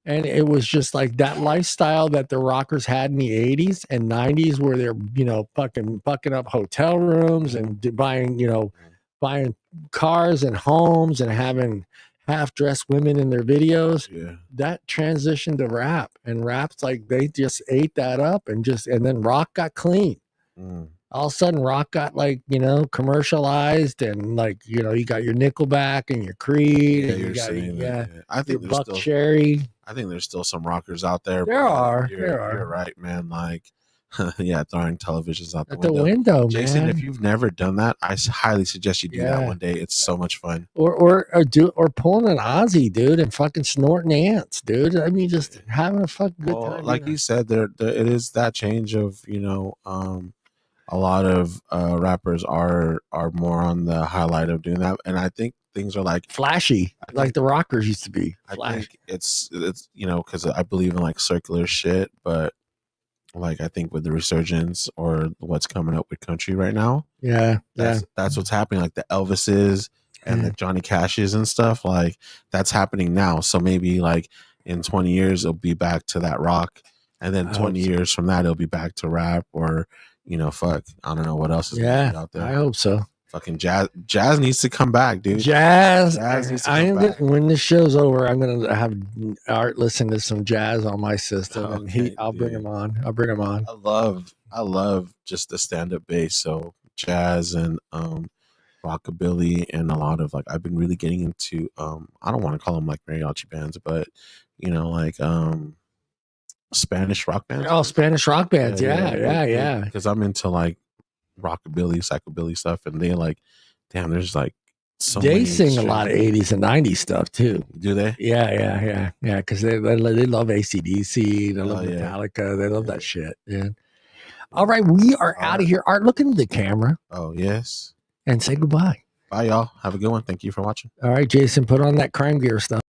And it was just like that lifestyle that the rockers had in the 80s and 90s, where they're, fucking up hotel rooms and buying cars and homes and having half-dressed women in their videos.
Yeah.
That transitioned to rap, and rap's like they just ate that up, and then rock got clean. All of a sudden rock got like, commercialized, and like, you got your Nickelback and your Creed, and you got,
I think there's
Buck Cherry.
I think there's still some rockers out there.
There are.
You're right, man. Like, throwing televisions out
the window,
Jason,
man.
if you've never done that, I highly suggest you do that one day. It's so much fun.
Or pulling an Aussie, dude, and fucking snorting ants, dude. I mean, just having a fucking good time.
Like you said, there it is that change of, a lot of rappers are more on the highlight of doing that, and I think things are like
flashy, like the rockers used to be.
I think it's because I believe in like circular shit, but like I think with the resurgence or what's coming up with country right now, that's what's happening. Like the Elvises and the Johnny Cashes and stuff, like that's happening now. So maybe like in 20 years it'll be back to that rock, and then 20 years from that it'll be back to rap, or fuck, I don't know what else is gonna be out there.
I hope so.
Fucking jazz needs to come back, dude.
Jazz
needs to come back.
When this show's over, I'm gonna have Art listen to some jazz on my system, and I'll bring him on.
I love just the stand-up bass. So jazz and rockabilly, and a lot of like I've been really getting into I don't want to call them like mariachi bands, but Spanish rock bands.
Oh, Spanish rock bands. Yeah.
Because I'm into like rockabilly, psychobilly stuff, and they like, damn, there's like so
they sing a lot of 80s and 90s stuff too.
Do they?
Yeah. Because they love AC/DC, they love Metallica, they love that shit. Yeah. All right, we are out of here. Art, look into the camera.
Oh yes.
And say goodbye.
Bye, y'all. Have a good one. Thank you for watching.
All right, Jason, put on that crime gear stuff.